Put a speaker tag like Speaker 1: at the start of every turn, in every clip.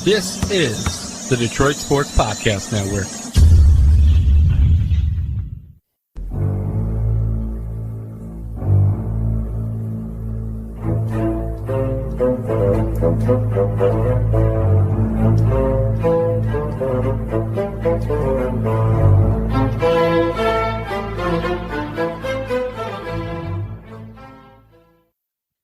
Speaker 1: This is the Detroit Sports Podcast Network.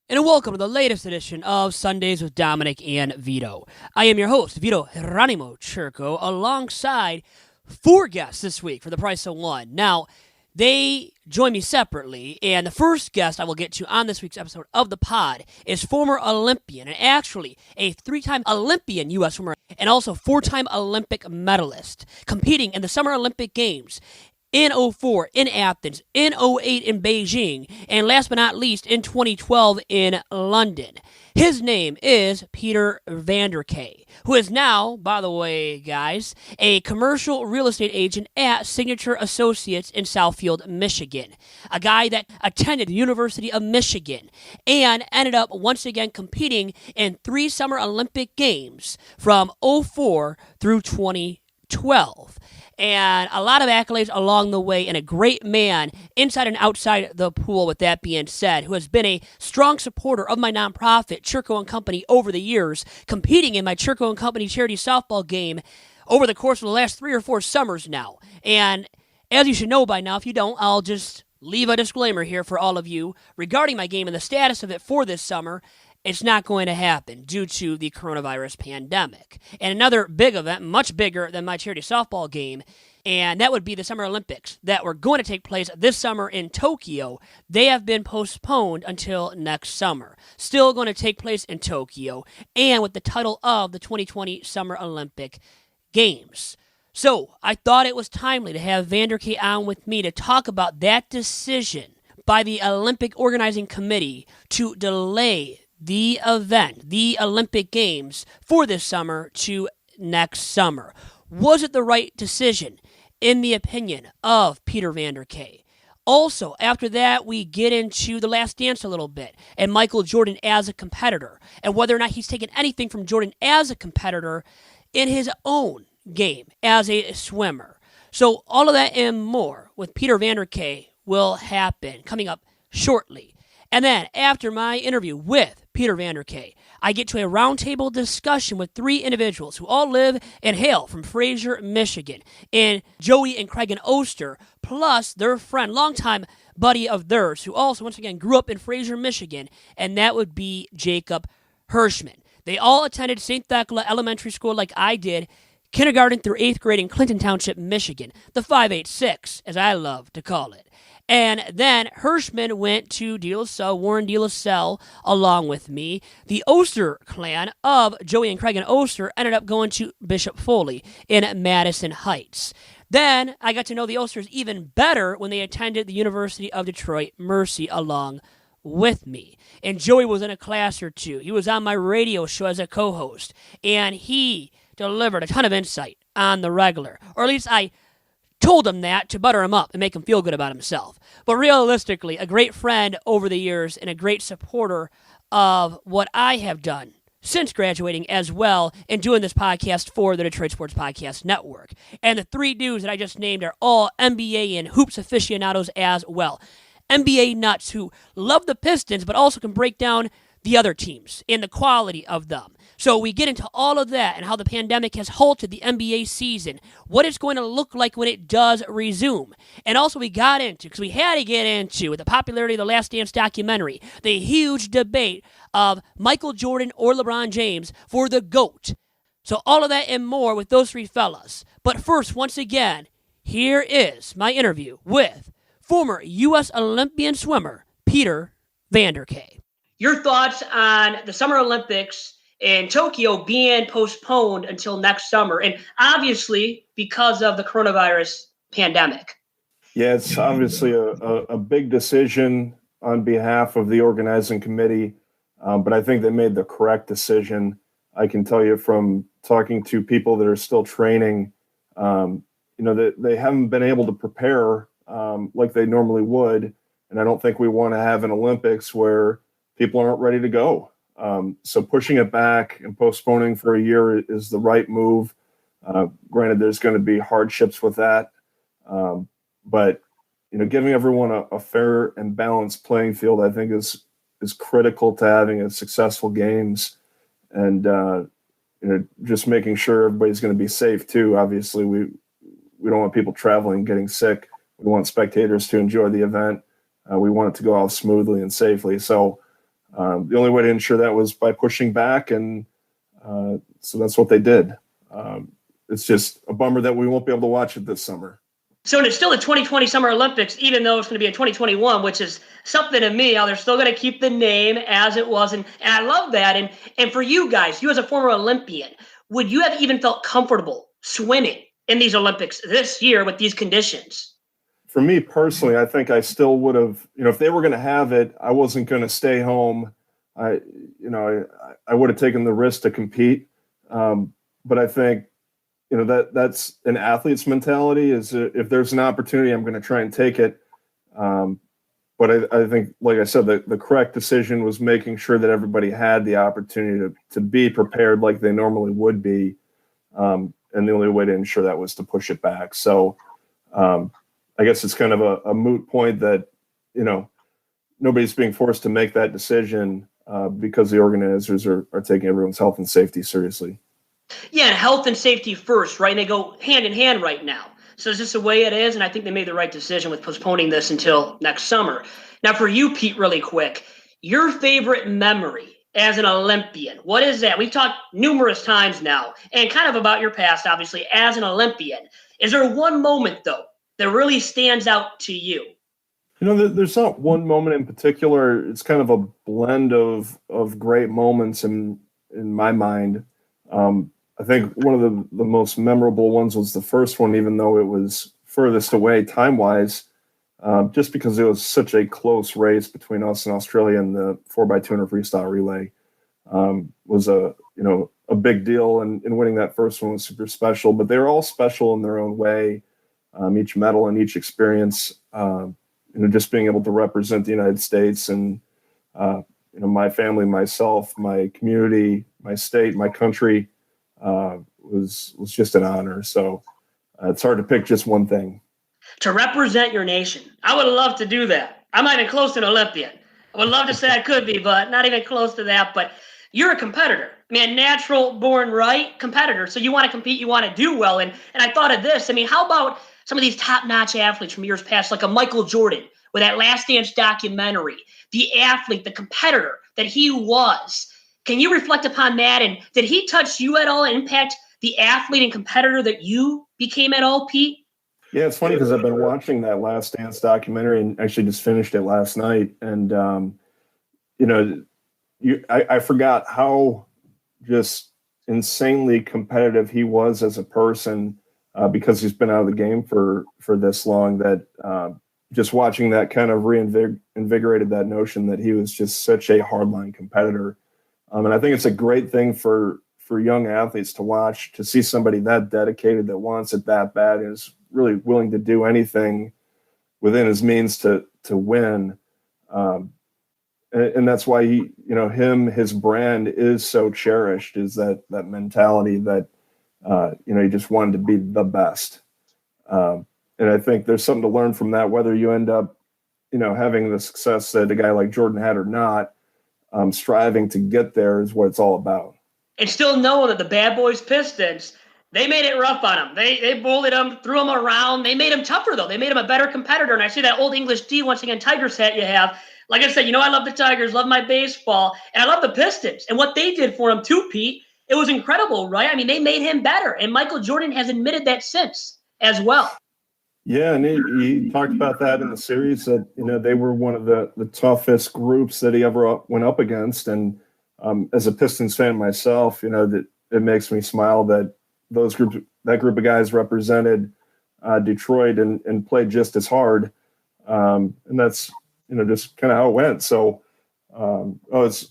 Speaker 2: And welcome to the latest edition of Sundays with Dominic and Vito. I am your host, Vito Geronimo Churko, alongside four guests this week for the price of one. Now, they join me separately, and the first guest I will get to on this week's episode of the pod is former Olympian, and actually a three-time Olympian U.S. swimmer, and also four-time Olympic medalist, competing in the Summer Olympic Games in 2004 in Athens, in 2008 in Beijing, and last but not least in 2012 in London. His name is Peter Vanderkaay, who is now, by the way, guys, a commercial real estate agent at Signature Associates in Southfield, Michigan. A guy that attended the University of Michigan and ended up once again competing in 3 Summer Olympic Games from 2004 through 2012. And a lot of accolades along the way, and a great man inside and outside the pool, with that being said, who has been a strong supporter of my nonprofit, Churko & Company, over the years, competing in my Churko & Company charity softball game over the course of the last 3 or 4 summers now. And as you should know by now, if you don't, I'll just leave a disclaimer here for all of you regarding my game and the status of it for this summer. It's not going to happen due to the coronavirus pandemic. And another big event, much bigger than my charity softball game, and that would be the Summer Olympics that were going to take place this summer in Tokyo. They have been postponed until next summer. Still going to take place in Tokyo, and with the title of the 2020 Summer Olympic Games. So I thought it was timely to have Vanderkaay on with me to talk about that decision by the Olympic Organizing Committee to delay the event, the Olympic Games, for this summer to next summer. Was it the right decision, in the opinion of Peter Vanderkaay? Also, after that, we get into The Last Dance a little bit, and Michael Jordan as a competitor, and whether or not he's taken anything from Jordan as a competitor in his own game as a swimmer. So all of that and more with Peter Vanderkaay will happen coming up shortly. And then, after my interview with Peter Vanderkaay, I get to a roundtable discussion with 3 individuals who all live and hail from Fraser, Michigan, and Joey and Craigen Oster, plus their friend, longtime buddy of theirs, who also, once again, grew up in Fraser, Michigan, and that would be Jacob Hirschmann. They all attended St. Thecla Elementary School like I did, kindergarten through 8th grade in Clinton Township, Michigan, the 586, as I love to call it. And then Hirschmann went to De La Salle, Warren De La Salle, along with me. The Oster clan of Joey and Craigen Oster ended up going to Bishop Foley in Madison Heights. Then I got to know the Osters even better when they attended the University of Detroit Mercy along with me. And Joey was in a class or two. He was on my radio show as a co-host, and he delivered a ton of insight on the regular, or at least I told him that to butter him up and make him feel good about himself. But realistically, a great friend over the years and a great supporter of what I have done since graduating as well and doing this podcast for the Detroit Sports Podcast Network. And the 3 dudes that I just named are all NBA and hoops aficionados as well. NBA nuts who love the Pistons but also can break down the other teams and the quality of them. So we get into all of that and how the pandemic has halted the NBA season, what it's going to look like when it does resume. And also we got into, because we had to get into, with the popularity of the Last Dance documentary, the huge debate of Michael Jordan or LeBron James for the GOAT. So all of that and more with those 3 fellas. But first, once again, here is my interview with former U.S. Olympian swimmer Peter Vanderkaay. Your thoughts on the Summer Olympics in Tokyo being postponed until next summer, and obviously because of the coronavirus pandemic?
Speaker 3: Yeah, it's obviously a big decision on behalf of the organizing committee, but I think they made the correct decision. I can tell you from talking to people that are still training, that they haven't been able to prepare like they normally would, and I don't think we want to have an Olympics where people aren't ready to go. So pushing it back and postponing for a year is the right move. Granted, there's going to be hardships with that, but giving everyone a fair and balanced playing field, I think, is critical to having a successful games, and just making sure everybody's going to be safe too. Obviously, we don't want people traveling, getting sick. We want spectators to enjoy the event. We want it to go off smoothly and safely. So the only way to ensure that was by pushing back, and so that's what they did. It's just a bummer that we won't be able to watch it this summer.
Speaker 2: So it's still the 2020 Summer Olympics, even though it's going to be in 2021, which is something to me, how they're still going to keep the name as it was. And I love that. And for you guys, you as a former Olympian, would you have even felt comfortable swimming in these Olympics this year with these conditions?
Speaker 3: For me personally, I think I still would have, if they were going to have it, I wasn't going to stay home. I would have taken the risk to compete. But I think, that's an athlete's mentality, is if there's an opportunity, I'm going to try and take it. But I think, like I said, the correct decision was making sure that everybody had the opportunity to be prepared like they normally would be. And the only way to ensure that was to push it back. So I guess it's kind of a moot point that, nobody's being forced to make that decision because the organizers are taking everyone's health and safety seriously.
Speaker 2: Yeah, and health and safety first, right? And they go hand in hand right now. So it's just the way it is, and I think they made the right decision with postponing this until next summer. Now, for you, Pete, really quick, your favorite memory as an Olympian, what is that? We've talked numerous times now, and kind of about your past, obviously, as an Olympian. Is there one moment, though, that really stands out to you?
Speaker 3: There's not one moment in particular. It's kind of a blend of great moments in my mind. I think one of the most memorable ones was the first one, even though it was furthest away time-wise, just because it was such a close race between us and Australia in the 4x200 freestyle relay. Was a big deal, and winning that first one was super special. But they were all special in their own way. Each medal and each experience, just being able to represent the United States and my family, myself, my community, my state, my country. Was just an honor. So it's hard to pick just one thing.
Speaker 2: To represent your nation. I would love to do that. I'm not even close to an Olympian. I would love to say I could be, but not even close to that. But you're a competitor. Natural born right competitor. So you want to compete, you want to do well. And I thought of this. How about some of these top-notch athletes from years past, like a Michael Jordan with that Last Dance documentary, the athlete, the competitor that he was. Can you reflect upon that? And did he touch you at all and impact the athlete and competitor that you became at all, Pete?
Speaker 3: Yeah, it's funny because I've been watching that Last Dance documentary and actually just finished it last night. And, I forgot how just insanely competitive he was as a person because he's been out of the game for this long, that just watching that kind of reinvigorated that notion that he was just such a hardline competitor. And I think it's a great thing for young athletes to watch, to see somebody that dedicated, that wants it that bad, and is really willing to do anything within his means to win. And that's why his brand is so cherished, is that mentality that, he just wanted to be the best. And I think there's something to learn from that, whether you end up, having the success that a guy like Jordan had or not. Striving to get there is what it's all about.
Speaker 2: And still knowing that the Bad Boys Pistons, they made it rough on him. They bullied him, threw him around. They made him tougher, though. They made him a better competitor. And I see that old English D, once again, Tigers hat you have. Like I said, I love the Tigers, love my baseball, and I love the Pistons. And what they did for him, too, Pete, it was incredible, right? They made him better. And Michael Jordan has admitted that since as well.
Speaker 3: Yeah, and he talked about that in the series, that they were one of the toughest groups that he ever went up against. And as a Pistons fan myself, that it makes me smile that that group of guys represented Detroit and played just as hard. And that's just kind of how it went. So it's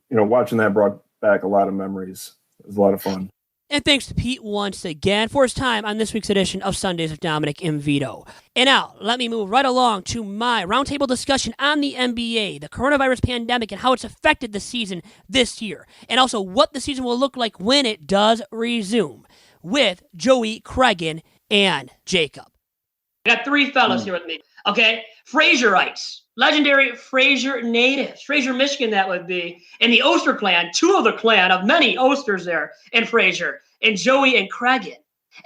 Speaker 3: watching that brought back a lot of memories. It was a lot of fun.
Speaker 2: And thanks to Pete once again for his time on this week's edition of Sundays with Dominic and Vito. And now, let me move right along to my roundtable discussion on the NBA, the coronavirus pandemic, and how it's affected the season this year, and also what the season will look like when it does resume, with Joey, Craigen, and Jacob. I got three fellas here with me. Okay, Fraserites, legendary Fraser natives, Fraser, Michigan, that would be, and the Oster clan, two of the clan of many Osters there in Fraser, and Joey and Craigen.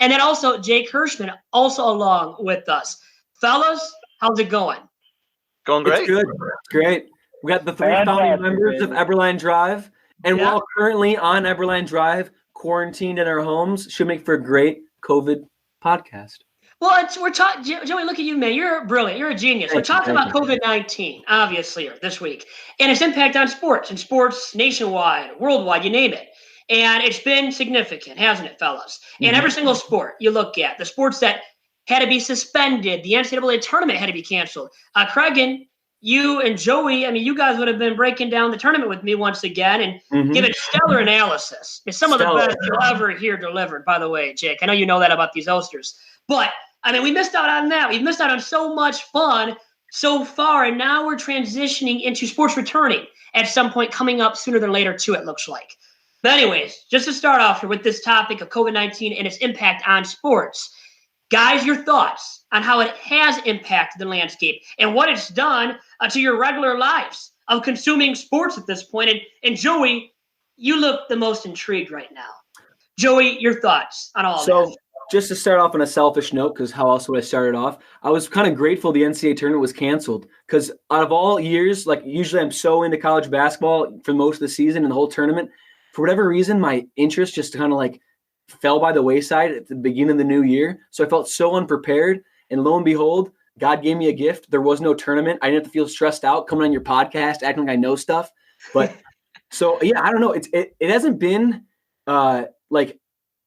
Speaker 2: And then also Jake Hirschmann, also along with us. Fellas, how's it going?
Speaker 4: Going great.
Speaker 5: It's good. It's great. We got the three founding members of Eberlein Drive, and while currently on Eberlein Drive, quarantined in our homes, should make for a great COVID podcast.
Speaker 2: Well, we're talking, Joey, look at you, man. You're brilliant. You're a genius. We're talking about COVID-19, obviously, this week, and its impact on sports and sports nationwide, worldwide, you name it. And it's been significant, hasn't it, fellas? In every single sport you look at, the sports that had to be suspended, the NCAA tournament had to be canceled. Craigen, you and Joey, I mean, you guys would have been breaking down the tournament with me once again and giving stellar analysis. It's some of the best you'll ever hear delivered, by the way, Jake. I know you know that about these Osters. But I mean, we missed out on that. We've missed out on so much fun so far, and now we're transitioning into sports returning at some point coming up sooner than later, too, it looks like. But anyways, just to start off here with this topic of COVID-19 and its impact on sports, guys, your thoughts on how it has impacted the landscape and what it's done to your regular lives of consuming sports at this point. And Joey, you look the most intrigued right now. Joey, your thoughts on all of that?
Speaker 5: Just to start off on a selfish note, because how else would I start it off? I was kind of grateful the NCAA tournament was canceled because out of all years, like usually I'm so into college basketball for most of the season and the whole tournament. For whatever reason, my interest just kind of like fell by the wayside at the beginning of the new year. So I felt so unprepared. And lo and behold, God gave me a gift. There was no tournament. I didn't have to feel stressed out coming on your podcast, acting like I know stuff. But so, yeah, I don't know. It hasn't been like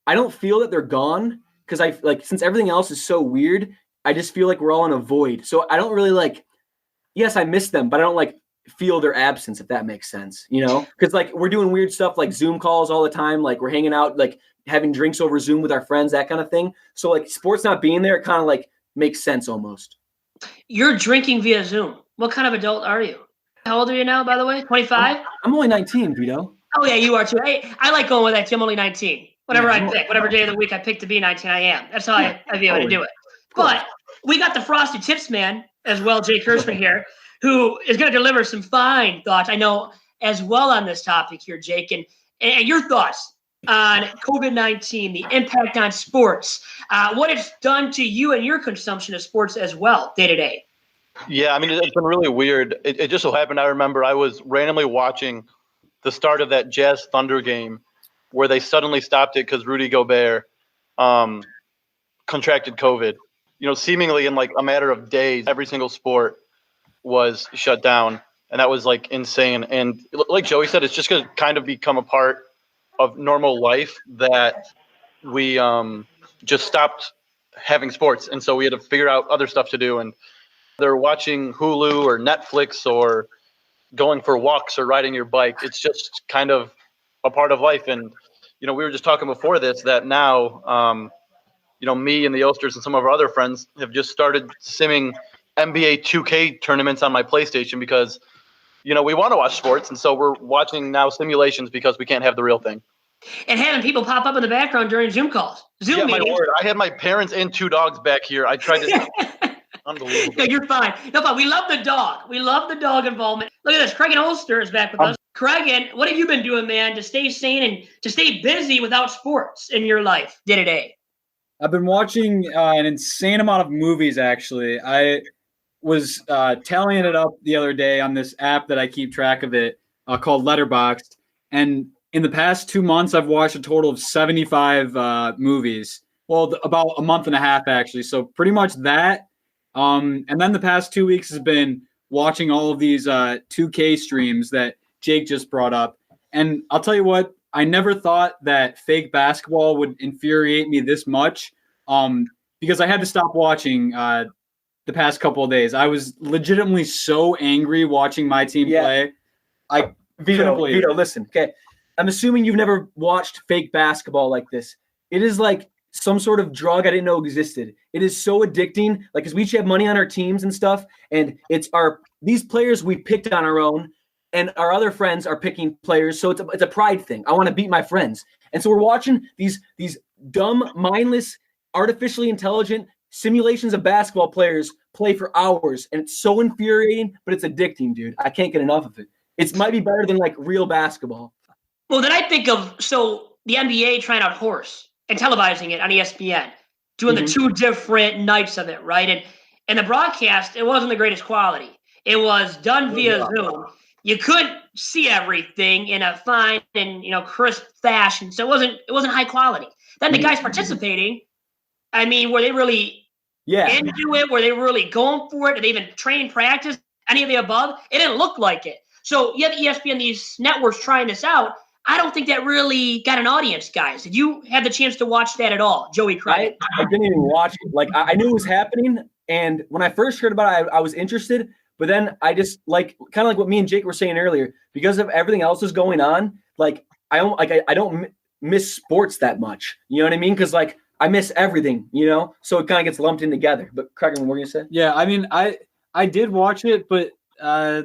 Speaker 5: I don't feel that they're gone. Because I like since everything else is so weird, I just feel like we're all in a void. So I don't really yes, I miss them, but I don't feel their absence, if that makes sense, you know? Because we're doing weird stuff like Zoom calls all the time, like we're hanging out, like having drinks over Zoom with our friends, that kind of thing. So sports not being there, it kind of makes sense almost.
Speaker 2: You're drinking via Zoom. What kind of adult are you? How old are you now, by the way? 25?
Speaker 5: I'm only 19, Vito.
Speaker 2: Oh, yeah, you are too. I like going with that, too. I'm only 19. Whatever I pick, whatever day of the week I pick to be 19, I am. That's how I be able to do it. But we got the Frosty Tips man as well, Jake Hirschmann here, who is going to deliver some fine thoughts, I know, as well on this topic here, Jake. And your thoughts on COVID-19, the impact on sports, what it's done to you and your consumption of sports as well, day to day.
Speaker 4: Yeah, I mean, it's been really weird. It just so happened, I remember I was randomly watching the start of that Jazz Thunder game where they suddenly stopped it because Rudy Gobert contracted COVID. You know, seemingly in a matter of days, every single sport was shut down, and that was insane. And like Joey said, it's just going to kind of become a part of normal life that we just stopped having sports, and so we had to figure out other stuff to do. And they're watching Hulu or Netflix or going for walks or riding your bike. It's just kind of a part of life. And we were just talking before this that now, me and the Osters and some of our other friends have just started simming NBA 2K tournaments on my PlayStation because, we want to watch sports. And so we're watching now simulations because we can't have the real thing.
Speaker 2: And having people pop up in the background during Zoom calls. Zoom meetings.
Speaker 4: My word. I had my parents and two dogs back here. I tried to. Unbelievable.
Speaker 2: No, you're fine. No, but we love the dog. We love the dog involvement. Look at this. Craigen Oster is back with us. Craigen, what have you been doing, man, to stay sane and to stay busy without sports in your life day to day?
Speaker 6: I've been watching an insane amount of movies, actually. I was tallying it up the other day on this app that I keep track of it called Letterboxd. And in the past 2 months, I've watched a total of 75 movies. Well, about a month and a half, actually. So pretty much that. And then the past 2 weeks has been watching all of these 2K streams that Jake just brought up. And I'll tell you what, I never thought that fake basketball would infuriate me this much because I had to stop watching the past couple of days. I was legitimately so angry watching my team play. I
Speaker 5: Vito, listen, okay. I'm assuming you've never watched fake basketball like this. It is like some sort of drug I didn't know existed. It is so addicting. Like, because we each have money on our teams and stuff, and it's these players we picked on our own, and our other friends are picking players. So it's a pride thing. I want to beat my friends, and so we're watching these dumb, mindless, artificially intelligent simulations of basketball players play for hours, and it's so infuriating, but it's addicting, dude. I can't get enough of it. It might be better than like real basketball.
Speaker 2: Well, then I think of the NBA trying out horse and televising it on ESPN, doing the two different nights of it, right? And the broadcast, it wasn't the greatest quality. It was done via Zoom. You couldn't see everything in a fine and crisp fashion, so it wasn't high quality. Then the guys participating, I mean, were they really into it? Were they really going for it? Did they even train, practice, any of the above? It didn't look like it. So you have ESPN, these networks trying this out. I don't think that really got an audience, guys. Did you have the chance to watch that at all, Joey Craigen?
Speaker 5: I didn't even watch it. Like, I knew it was happening, and when I first heard about it, I was interested. But then I just kind of like what me and Jake were saying earlier, because of everything else is going on. Like, I don't miss sports that much. You know what I mean? Because like I miss everything. So it kind of gets lumped in together. But Craigen, what were you gonna say?
Speaker 6: Yeah, I mean, I did watch it, but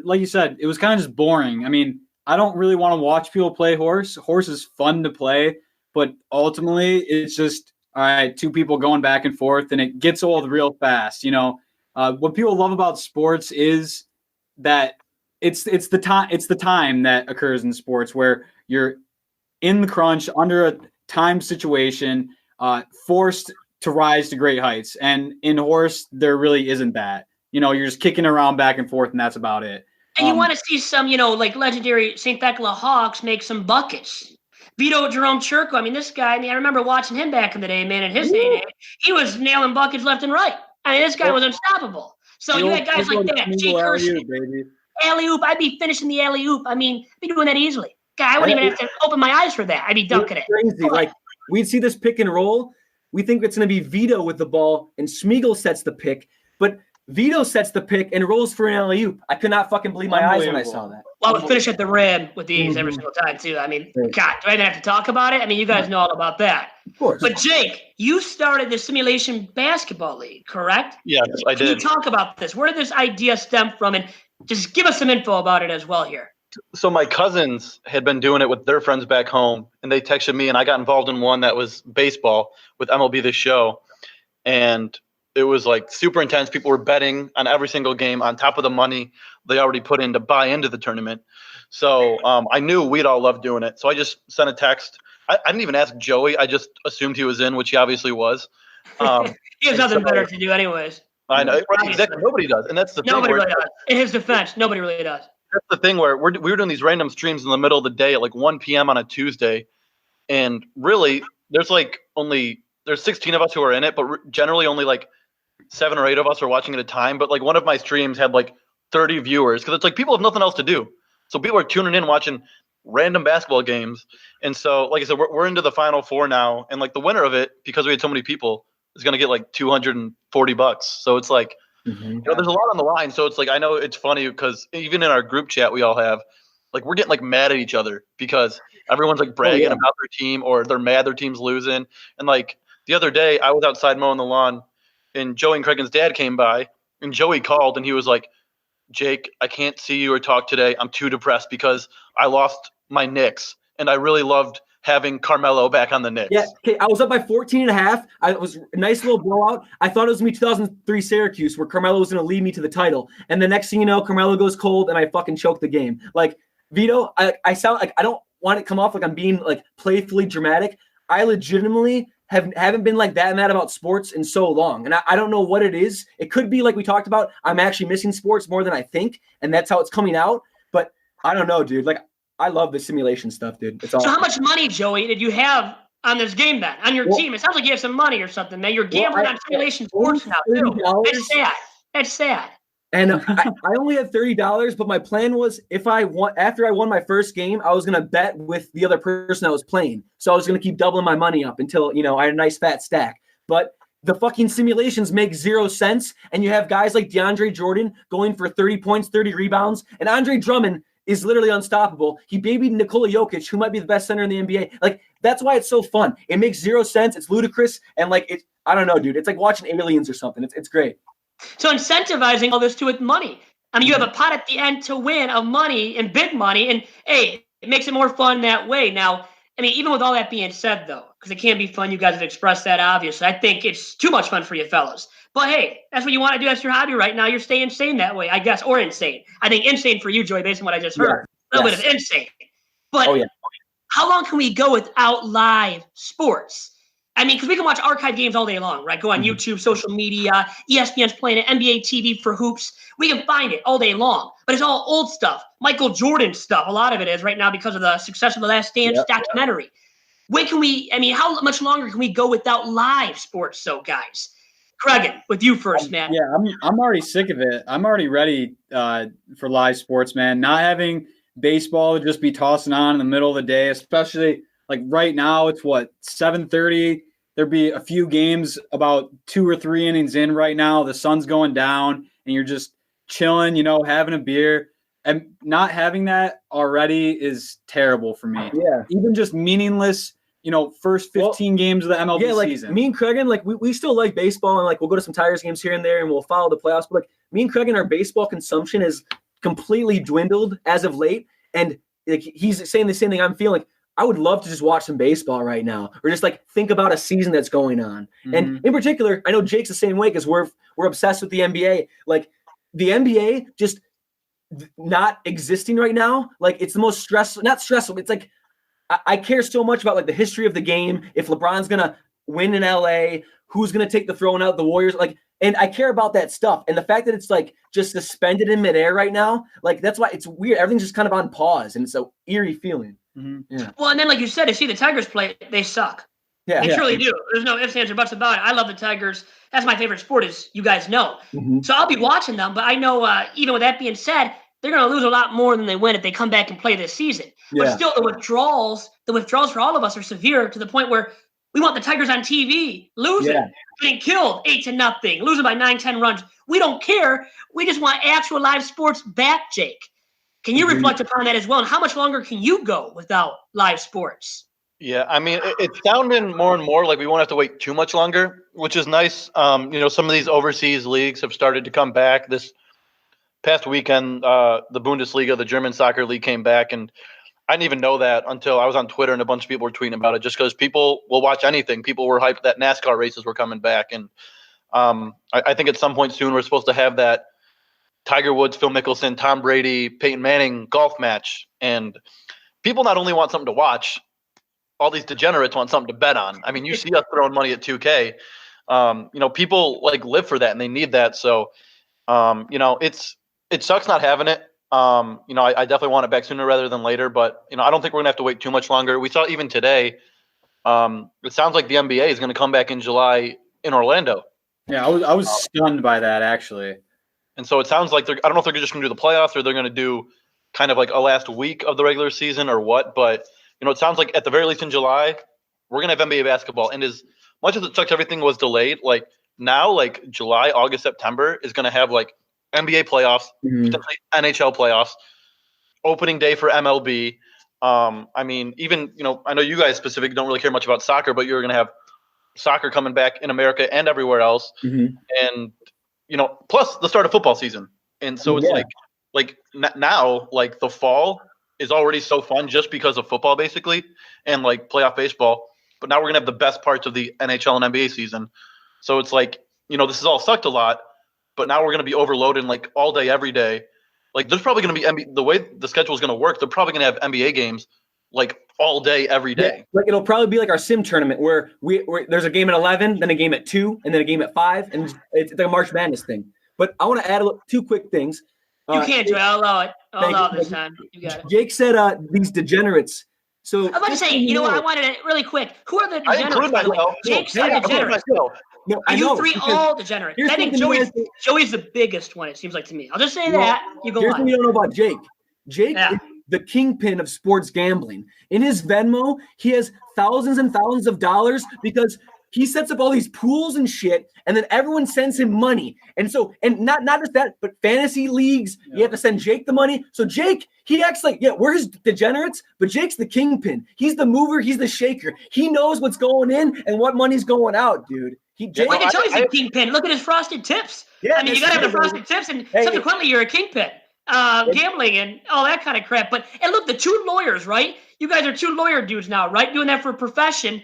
Speaker 6: like you said, it was kind of just boring. I mean, I don't really want to watch people play horse. Horse is fun to play, but ultimately it's just, all right, two people going back and forth, and it gets old real fast. What people love about sports is that it's the time that occurs in sports where you're in the crunch under a time situation, forced to rise to great heights. And in horse, there really isn't that. You're just kicking around back and forth, and that's about it.
Speaker 2: And you want to see some, like legendary St. Thecla Hawks make some buckets. Vito Jerome Churko, I mean, this guy, I remember watching him back in the day, man, in his day and age. He was nailing buckets left and right. I mean, this guy was unstoppable. So you had guys like that, Jake Hirschmann. Alley-oop, I'd be finishing the alley-oop. I mean, I'd be doing that easily. God, I wouldn't even have to open my eyes for that. I'd be dunking it.
Speaker 5: Crazy. Like, we'd see this pick and roll. We think it's going to be Vito with the ball, and Smeagol sets the pick. But Vito sets the pick and rolls for an alley-oop. I could not fucking believe my eyes when I saw that.
Speaker 2: Well, I would finish at the rim with these every single time, too. I mean, God, do I even have to talk about it? I mean, you guys know all about that.
Speaker 5: Of course.
Speaker 2: But, Jake, you started the Simulation Basketball League, correct?
Speaker 4: Yes, I did.
Speaker 2: Can you talk about this? Where did this idea stem from? And just give us some info about it as well here.
Speaker 4: So my cousins had been doing it with their friends back home, and they texted me, and I got involved in one that was baseball with MLB The Show. And it was like super intense. People were betting on every single game on top of the money they already put in to buy into the tournament. So I knew we'd all love doing it. So I just sent a text. I didn't even ask Joey. I just assumed he was in, which he obviously was.
Speaker 2: He has nothing better to do anyways.
Speaker 4: I know. Right, exactly. Nobody does. And that's the thing.
Speaker 2: Nobody really does. In his defense, nobody really does.
Speaker 4: That's the thing where we were doing these random streams in the middle of the day at like 1 p.m. on a Tuesday. And really, there's 16 of us who are in it, but generally only like 7 or 8 of us are watching at a time. But like one of my streams had like 30 viewers because it's like people have nothing else to do. So people are tuning in watching random basketball games. And so, like I said, we're into the Final Four now. And like the winner of it, because we had so many people, is going to get like $240. So it's like, there's a lot on the line. So it's like, I know it's funny because even in our group chat, we all have like, we're getting like mad at each other because everyone's like bragging about their team or they're mad their team's losing. And like the other day I was outside mowing the lawn and Joey and Craigen's dad came by and Joey called and he was like, Jake, I can't see you or talk today. I'm too depressed because I lost my Knicks and I really loved having Carmelo back on the Knicks.
Speaker 5: Yeah, okay, I was up by 14.5. It was a nice little blowout. I thought it was going to be 2003 Syracuse where Carmelo was going to lead me to the title. And the next thing you know, Carmelo goes cold and I fucking choke the game. Like, Vito, I sound like I don't want it to come off like I'm being like playfully dramatic. I legitimately haven't been like that mad about sports in so long. And I don't know what it is. It could be like we talked about, I'm actually missing sports more than I think. And that's how it's coming out. But I don't know, dude. Like, I love the simulation stuff, dude. It's awesome.
Speaker 2: So how much money, Joey, did you have on this game then, on your team? It sounds like you have some money or something, man. You're gambling on simulation sports now, too. That's sad. That's sad.
Speaker 5: And I only had $30, but my plan was after I won my first game, I was going to bet with the other person I was playing. So I was going to keep doubling my money up until, I had a nice fat stack. But the fucking simulations make 0 sense. And you have guys like DeAndre Jordan going for 30 points, 30 rebounds. And Andre Drummond is literally unstoppable. He babied Nikola Jokic, who might be the best center in the NBA. Like, that's why it's so fun. It makes zero sense. It's ludicrous. And like, I don't know, dude. It's like watching Aliens or something. It's great.
Speaker 2: So incentivizing all this to with money. I mean, you have a pot at the end to win of money and big money. And hey, it makes it more fun that way. Now, I mean, even with all that being said, though, because it can be fun, you guys have expressed that, obviously. I think it's too much fun for you fellas. But hey, that's what you want to do. That's your hobby right now. You're staying sane that way, I guess, or insane. I think insane for you, Joey, based on what I just heard. A little bit of insane. But how long can we go without live sports? I mean, because we can watch archive games all day long, right? Go on YouTube, social media, ESPN's playing it, NBA TV for hoops. We can find it all day long. But it's all old stuff. Michael Jordan stuff. A lot of it is right now because of the success of The Last Dance documentary. When can we, I mean, how much longer can we go without live sports, so guys? Craigen, with you first, man.
Speaker 6: Yeah, I'm already sick of it. I'm already ready for live sports, man. Not having baseball just be tossing on in the middle of the day, especially like right now. It's what, 7:30. There'd be a few games about 2 or 3 innings in right now. The sun's going down, and you're just chilling, having a beer. And not having that already is terrible for me.
Speaker 5: Yeah,
Speaker 6: even just meaningless. First 15 games of the MLB season.
Speaker 5: Me and Craigen, like we still like baseball, and like we'll go to some Tigers games here and there, and we'll follow the playoffs. But like me and Craigen, our baseball consumption is completely dwindled as of late. And like he's saying the same thing I'm feeling. I would love to just watch some baseball right now, or just like think about a season that's going on. Mm-hmm. And in particular, I know Jake's the same way because we're obsessed with the NBA. Like the NBA just not existing right now. Like it's the most stressful, not stressful. It's like I care so much about like the history of the game. If LeBron's gonna win in LA, who's gonna take the throne out, the Warriors, like, and I care about that stuff. And the fact that it's like just suspended in midair right now, like that's why it's weird. Everything's just kind of on pause, and it's an eerie feeling.
Speaker 6: Mm-hmm.
Speaker 5: Yeah.
Speaker 2: Well, and then like you said, to see the Tigers play, they suck.
Speaker 5: Yeah,
Speaker 2: they truly do. There's no ifs, ands, or buts about it. I love the Tigers. That's my favorite sport, as you guys know.
Speaker 5: Mm-hmm.
Speaker 2: So I'll be watching them. But I know, even with that being said, they're going to lose a lot more than they win if they come back and play this season.
Speaker 5: Yeah.
Speaker 2: But still, the withdrawals for all of us are severe to the point where we want the Tigers on TV losing, getting killed 8-0, losing by 9-10 runs. We don't care. We just want actual live sports back, Jake. Can you reflect upon that as well? And how much longer can you go without live sports?
Speaker 4: Yeah, I mean, it's sounding more and more like we won't have to wait too much longer, which is nice. Some of these overseas leagues have started to come back. This past weekend, the Bundesliga, the German soccer league, came back, and I didn't even know that until I was on Twitter and a bunch of people were tweeting about it, just because people will watch anything. People were hyped that NASCAR races were coming back, and I think at some point soon we're supposed to have that Tiger Woods, Phil Mickelson, Tom Brady, Peyton Manning golf match. And people not only want something to watch, all these degenerates want something to bet on. I mean, you see us throwing money at 2K. People like live for that and they need that. So, it sucks not having it. I definitely want it back sooner rather than later, but I don't think we're gonna have to wait too much longer. We saw even today. It sounds like the NBA is going to come back in July in Orlando.
Speaker 6: Yeah, I was stunned by that actually.
Speaker 4: And so it sounds like I don't know if they're just going to do the playoffs or they're going to do kind of like a last week of the regular season or what. But it sounds like at the very least in July we're going to have NBA basketball. And as much as it sucks, everything was delayed. Like now, like July, August, September is going to have like NBA playoffs, potentially NHL playoffs, opening day for MLB. I mean, even, I know you guys specifically don't really care much about soccer, but you're going to have soccer coming back in America and everywhere else.
Speaker 5: Mm-hmm.
Speaker 4: And, plus the start of football season. And so it's like now, like the fall is already so fun just because of football, basically, and like playoff baseball. But now we're going to have the best parts of the NHL and NBA season. So it's like, this has all sucked a lot, but now we're going to be overloaded like all day, every day. Like there's probably going to be the way the schedule is going to work. They're probably going to have NBA games like all day, every day.
Speaker 5: Yeah, like it'll probably be like our sim tournament where there's a game at 11, then a game at 2, and then a game at 5, and it's like a March Madness thing. But I want to add 2 quick things.
Speaker 2: You can't do it. I'll allow it. I'll allow it this time. You got it.
Speaker 5: Jake said these degenerates. So
Speaker 2: I'm about to say, what? I wanted it really quick. Who are the degenerates?
Speaker 4: I include myself.
Speaker 2: Jake said degenerates.
Speaker 5: No,
Speaker 2: Are you three all degenerates? I think Joey's the biggest one, it seems like to me. I'll just say that. You go
Speaker 5: here's
Speaker 2: on.
Speaker 5: what you don't know about Jake. Jake is the kingpin of sports gambling. In his Venmo, he has thousands and thousands of dollars because he sets up all these pools and shit, and then everyone sends him money. And so, and not just that, but fantasy leagues, you have to send Jake the money. So Jake, he acts like, we're his degenerates, but Jake's the kingpin. He's the mover, he's the shaker. He knows what's going in and what money's going out, dude.
Speaker 7: Jake, I can tell he's a kingpin. Look at his frosted tips.
Speaker 5: Yeah,
Speaker 7: I mean, you got to have the frosted tips, and subsequently you're a kingpin. Gambling and all that kind of crap. And look, the two lawyers, right? You guys are two lawyer dudes now, right? Doing that for a profession.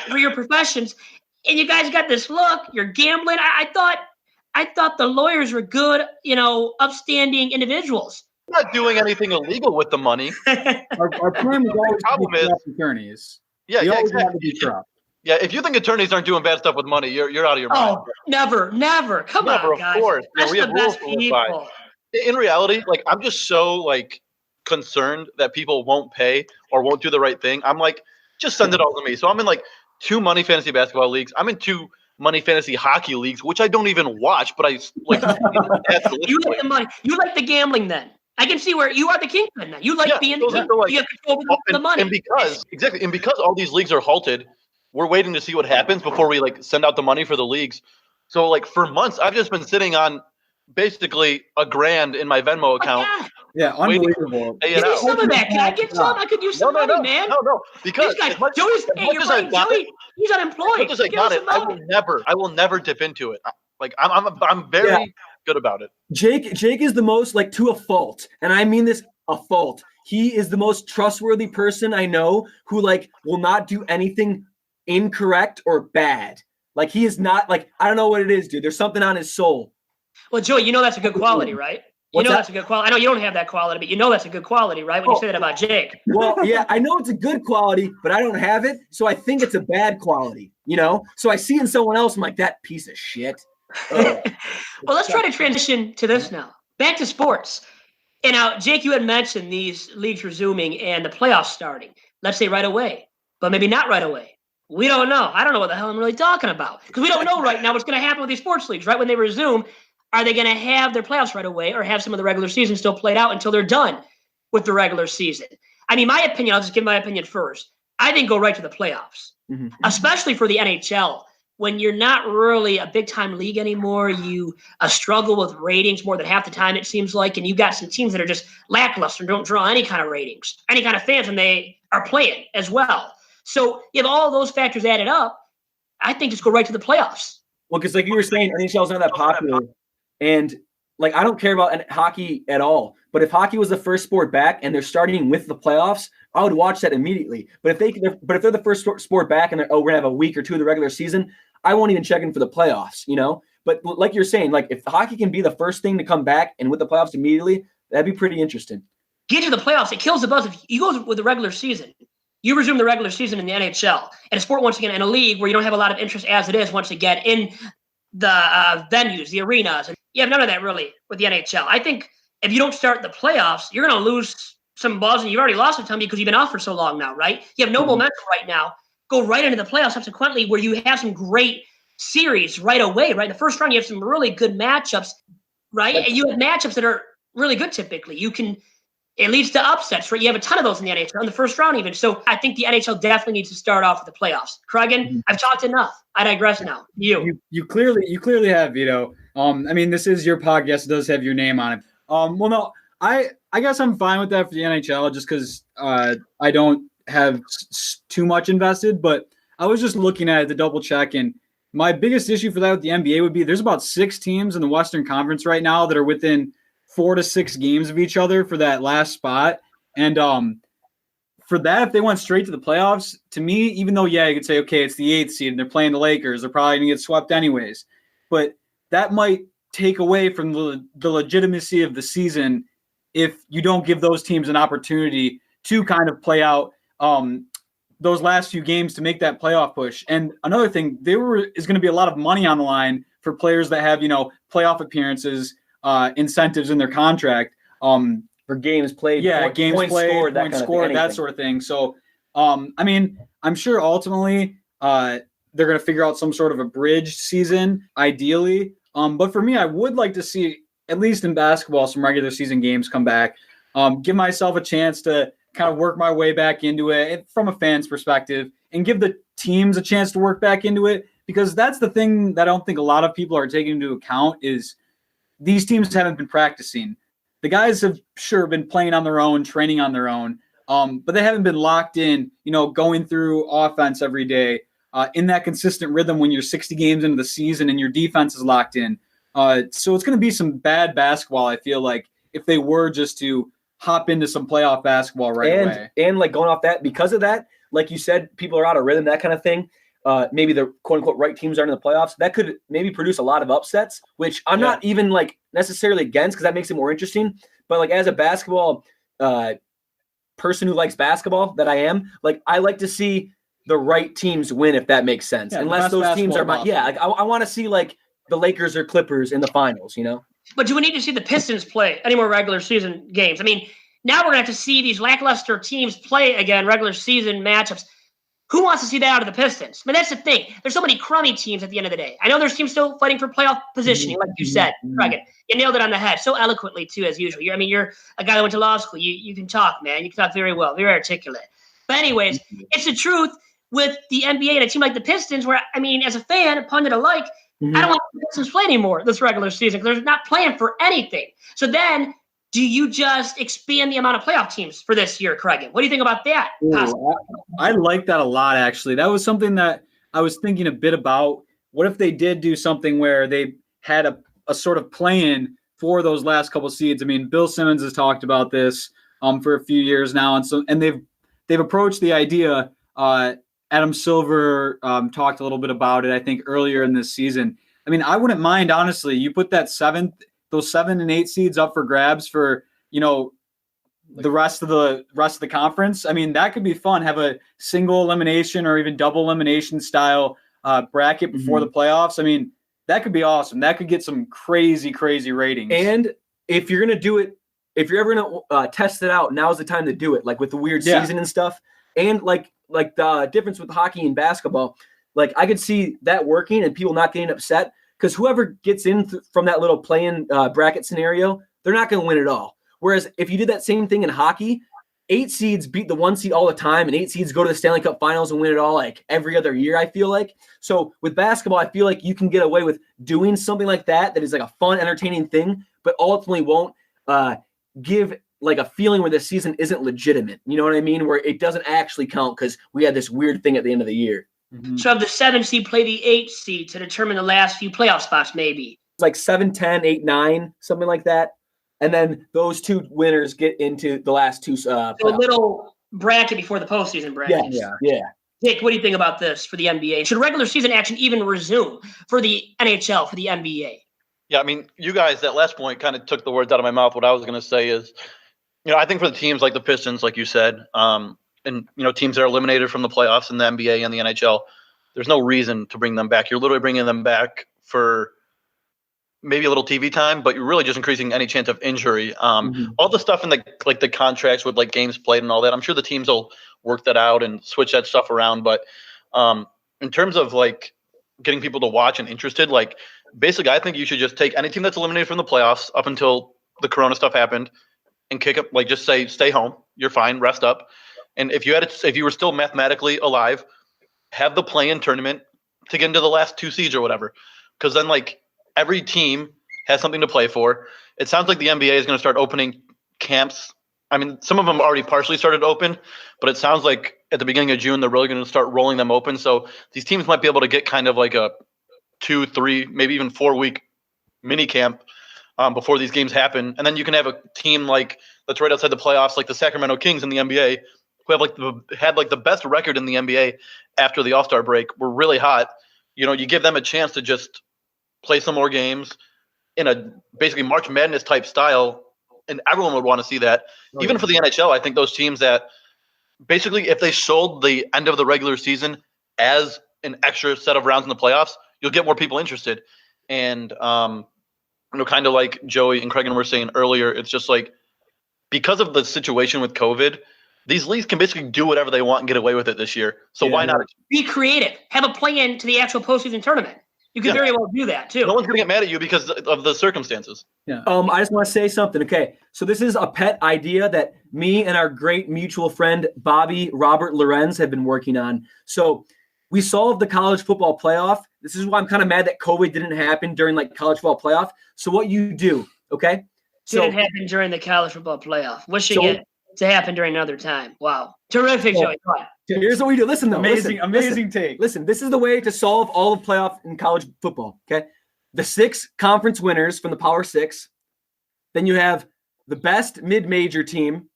Speaker 7: For your professions, and you guys got this look. You're gambling. I thought the lawyers were good, upstanding individuals.
Speaker 4: I'm not doing anything illegal with the money.
Speaker 6: Our plan was always
Speaker 4: problem
Speaker 6: to
Speaker 4: is
Speaker 6: be attorneys.
Speaker 4: Yeah,
Speaker 6: exactly.
Speaker 4: Yeah, if you think attorneys aren't doing bad stuff with money, you're out of your mind.
Speaker 7: Oh, never. Come on, guys.
Speaker 4: Of course.
Speaker 7: That's
Speaker 4: we have
Speaker 7: the
Speaker 4: rules
Speaker 7: best
Speaker 4: to live
Speaker 7: people.
Speaker 4: by. In reality, like I'm just so concerned that people won't pay or won't do the right thing. I'm like, just send it all to me. So I'm in 2 money fantasy basketball leagues. I'm in 2 money fantasy hockey leagues, which I don't even watch, but I like.
Speaker 7: You like the money. You like the gambling then. I can see where you are the kingpin now. You like being the king. You have control over the money.
Speaker 4: And because all these leagues are halted, we're waiting to see what happens before we send out the money for the leagues. So for months, I've just been sitting on basically $1,000 in my Venmo account.
Speaker 6: Yeah, unbelievable.
Speaker 7: Give me some of that. Can I get some? I could use some money, man.
Speaker 4: No. Because
Speaker 7: Joey's he's unemployed.
Speaker 4: As much as I got it, I will never dip into it. I'm very good about it.
Speaker 5: Jake is the most to a fault, and I mean this a fault. He is the most trustworthy person I know who will not do anything incorrect or bad. He is not I don't know what it is, dude. There's something on his soul.
Speaker 7: Well, Joey, that's a good quality, right? That's a good quality. I know you don't have that quality, but that's a good quality, right? When you say that about Jake.
Speaker 5: Well, yeah, I know it's a good quality, but I don't have it, so I think it's a bad quality, So I see in someone else, I'm like, that piece of shit.
Speaker 7: Well, let's try to transition to this now. Back to sports. And now, Jake, you had mentioned these leagues resuming and the playoffs starting. Let's say right away, but maybe not right away. We don't know. I don't know what the hell I'm really talking about because we don't know right now what's going to happen with these sports leagues, right? When they resume, are they going to have their playoffs right away or have some of the regular season still played out until they're done with the regular season? I mean, my opinion, I'll just give my opinion first. I think go right to the playoffs, especially for the NHL. When you're not really a big-time league anymore, you struggle with ratings more than half the time, it seems like, and you've got some teams that are just lackluster and don't draw any kind of ratings, any kind of fans when they are playing as well. So you have all those factors added up, I think just go right to the playoffs.
Speaker 5: Well, because you were saying, NHL is not that popular. And I don't care about hockey at all. But if hockey was the first sport back and they're starting with the playoffs, I would watch that immediately. But if they're the first sport back and they're we're gonna have a week or two of the regular season, I won't even check in for the playoffs. But like you're saying, if hockey can be the first thing to come back and with the playoffs immediately, that'd be pretty interesting.
Speaker 7: Get to the playoffs, it kills the buzz. If you go with the regular season, you resume the regular season in the NHL and a sport once again in a league where you don't have a lot of interest as it is once again in the venues, the arenas, and you have none of that really with the NHL. I think if you don't start the playoffs, you're going to lose some buzz, and you've already lost a ton because you've been off for so long now, right? You have no momentum right now. Go right into the playoffs subsequently where you have some great series right away, right? In the first round, you have some really good matchups, right? And you have matchups that are really good typically. It leads to upsets, right? You have a ton of those in the NHL in the first round even. So I think the NHL definitely needs to start off with the playoffs. Craigen, I've talked enough. I digress now. You
Speaker 6: clearly have, Vito. I mean, this is your podcast. It does have your name on it. Well, no, I guess I'm fine with that for the NHL just because I don't have too much invested. But I was just looking at it to double check. And my biggest issue for that with the NBA would be there's about 6 teams in the Western Conference right now that are within 4 to 6 games of each other for that last spot. And for that, if they went straight to the playoffs, to me, even though, you could say, okay, it's the 8th seed and they're playing the Lakers, they're probably going to get swept anyways. But that might take away from the legitimacy of the season if you don't give those teams an opportunity to kind of play out those last few games to make that playoff push. And another thing, is going to be a lot of money on the line for players that have, playoff appearances, incentives in their contract
Speaker 5: for games played,
Speaker 6: games
Speaker 5: points
Speaker 6: played,
Speaker 5: scored,
Speaker 6: that sort of thing. So, I mean, I'm sure ultimately they're going to figure out some sort of a bridge season, ideally. But for me, I would like to see, at least in basketball, some regular season games come back. Give myself a chance to kind of work my way back into it from a fan's perspective and give the teams a chance to work back into it, because that's the thing that I don't think a lot of people are taking into account is these teams haven't been practicing. The guys have sure been playing on their own, training on their own, but they haven't been locked in, going through offense every day in that consistent rhythm when you're 60 games into the season and your defense is locked in. So it's going to be some bad basketball, I feel like, if they were just to hop into some playoff basketball away.
Speaker 5: And like going off that, because of that, like you said, people are out of rhythm, that kind of thing. Maybe the quote-unquote right teams aren't in the playoffs. That could maybe produce a lot of upsets, which I'm not even like necessarily against, because that makes it more interesting. But like as a basketball person who likes basketball that I am, like I like to see the right teams win, if that makes sense.
Speaker 6: Yeah,
Speaker 5: unless those teams are like I want to see like the Lakers or Clippers in the finals,
Speaker 7: But do we need to see the Pistons play any more regular season games? I mean, now we're going to have to see these lackluster teams play again, regular season matchups. Who wants to see that out of the Pistons? I mean, that's the thing. There's so many crummy teams at the end of the day. I know there's teams still fighting for playoff positioning, like you said, Craigen. You nailed it on the head so eloquently, too, as usual. You're a guy that went to law school. You can talk, man. You can talk very well, very articulate. But anyways, it's the truth with the NBA and a team like the Pistons where, I mean, as a fan, a pundit alike, I don't want the Pistons play anymore this regular season because they're not playing for anything. So then do you just expand the amount of playoff teams for this year, Craigen? What do you think about that?
Speaker 6: Ooh, I like that a lot, actually. That was something that I was thinking a bit about. What if they did do something where they had a sort of play-in for those last couple seeds? I mean, Bill Simmons has talked about this for a few years now, and they've approached the idea. Adam Silver talked a little bit about it, I think, earlier in this season. I mean, I wouldn't mind, honestly. You put those 7 and 8 seeds up for grabs for, the rest of the conference. I mean, that could be fun. Have a single elimination or even double elimination style bracket before the playoffs. I mean, that could be awesome. That could get some crazy, crazy ratings.
Speaker 5: And if you're going to do it, if you're ever going to test it out, now's the time to do it, like with the weird season and stuff. And like the difference with hockey and basketball, like I could see that working and people not getting upset, because whoever gets in from that little play-in bracket scenario, they're not going to win it all. Whereas if you did that same thing in hockey, 8 seeds beat the 1 seed all the time, and 8 seeds go to the Stanley Cup Finals and win it all like every other year, I feel like. So with basketball, I feel like you can get away with doing something like that is like a fun, entertaining thing, but ultimately won't give like a feeling where the season isn't legitimate. You know what I mean? Where it doesn't actually count because we had this weird thing at the end of the year.
Speaker 7: So have the 7 seed play the 8 seed to determine the last few playoff spots, maybe.
Speaker 5: It's like 7, 10, 8, 9, something like that. And then those 2 winners get into the last 2
Speaker 7: so a little bracket before the postseason bracket.
Speaker 5: Yeah.
Speaker 7: Dick, what do you think about this for the NBA? Should regular season action even resume for the NHL, for the NBA?
Speaker 4: Yeah, I mean, you guys, that last point kind of took the words out of my mouth. What I was going to say is, I think for the teams like the Pistons, like you said, and, teams that are eliminated from the playoffs in the NBA and the NHL, there's no reason to bring them back. You're literally bringing them back for maybe a little TV time, but you're really just increasing any chance of injury. All the stuff in the contracts with like games played and all that, I'm sure the teams will work that out and switch that stuff around. But in terms of like getting people to watch and interested, like basically I think you should just take any team that's eliminated from the playoffs up until the Corona stuff happened and kick up, like just say, stay home, you're fine, rest up. And if you were still mathematically alive, have the play-in tournament to get into the last 2 seeds or whatever. Because then like every team has something to play for. It sounds like the NBA is going to start opening camps. I mean, some of them already partially started open, but it sounds like at the beginning of June, they're really going to start rolling them open. So these teams might be able to get kind of like a 2, 3, maybe even 4-week mini camp before these games happen. And then you can have a team like that's right outside the playoffs, like the Sacramento Kings in the NBA, who have had the best record in the NBA after the All-Star break. Were really hot. You give them a chance to just play some more games in a basically March Madness type style, and everyone would want to see that. Even for the NHL, I think those teams that basically if they sold the end of the regular season as an extra set of rounds in the playoffs, you'll get more people interested. And kind of like Joey and Craigen were saying earlier, it's just like because of the situation with COVID, these leagues can basically do whatever they want and get away with it this year. So why not
Speaker 7: be creative? Have a play-in to the actual postseason tournament. You could very well do that too.
Speaker 4: No one's going to get mad at you because of the circumstances.
Speaker 5: Yeah. I just want to say something. Okay. So this is a pet idea that me and our great mutual friend, Bobby Robert Lorenz, have been working on. So we solved the college football playoff. This is why I'm kind of mad that COVID didn't happen during like college football playoff. So what you do, okay?
Speaker 7: Didn't happen during the college football playoff. What should get to happen during another time? Wow. Terrific, Joey. Go on.
Speaker 5: Here's what we do. Listen, though.
Speaker 6: Amazing take.
Speaker 5: Listen, this is the way to solve all of playoff in college football, okay? The 6 conference winners from the Power 6. Then you have the best mid-major team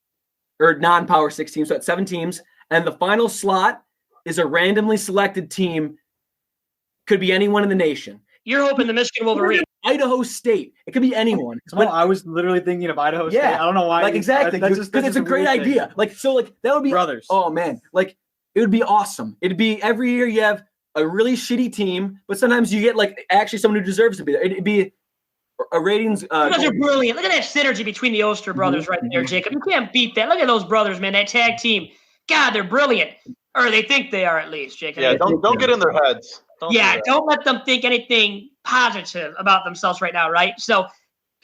Speaker 5: or non-Power 6 team. So that's 7 teams. And the final slot is a randomly selected team. Could be anyone in the nation.
Speaker 7: You're hoping the Michigan Wolverines.
Speaker 5: Idaho State. It could be anyone.
Speaker 6: But I was literally thinking of Idaho State. I don't know why.
Speaker 5: Like exactly. Because it's a great idea. Like so that would be
Speaker 6: brothers.
Speaker 5: Oh man. Like it would be awesome. It'd be every year you have a really shitty team, but sometimes you get like actually someone who deserves to be there. It'd be a ratings.
Speaker 7: You guys are brilliant. Look at that synergy between the Oster brothers right there, Jacob. You can't beat that. Look at those brothers, man. That tag team. God, they're brilliant. Or they think they are at least, Jacob.
Speaker 4: Yeah, don't get in their heads.
Speaker 7: Don't let them think anything positive about themselves right now, right? So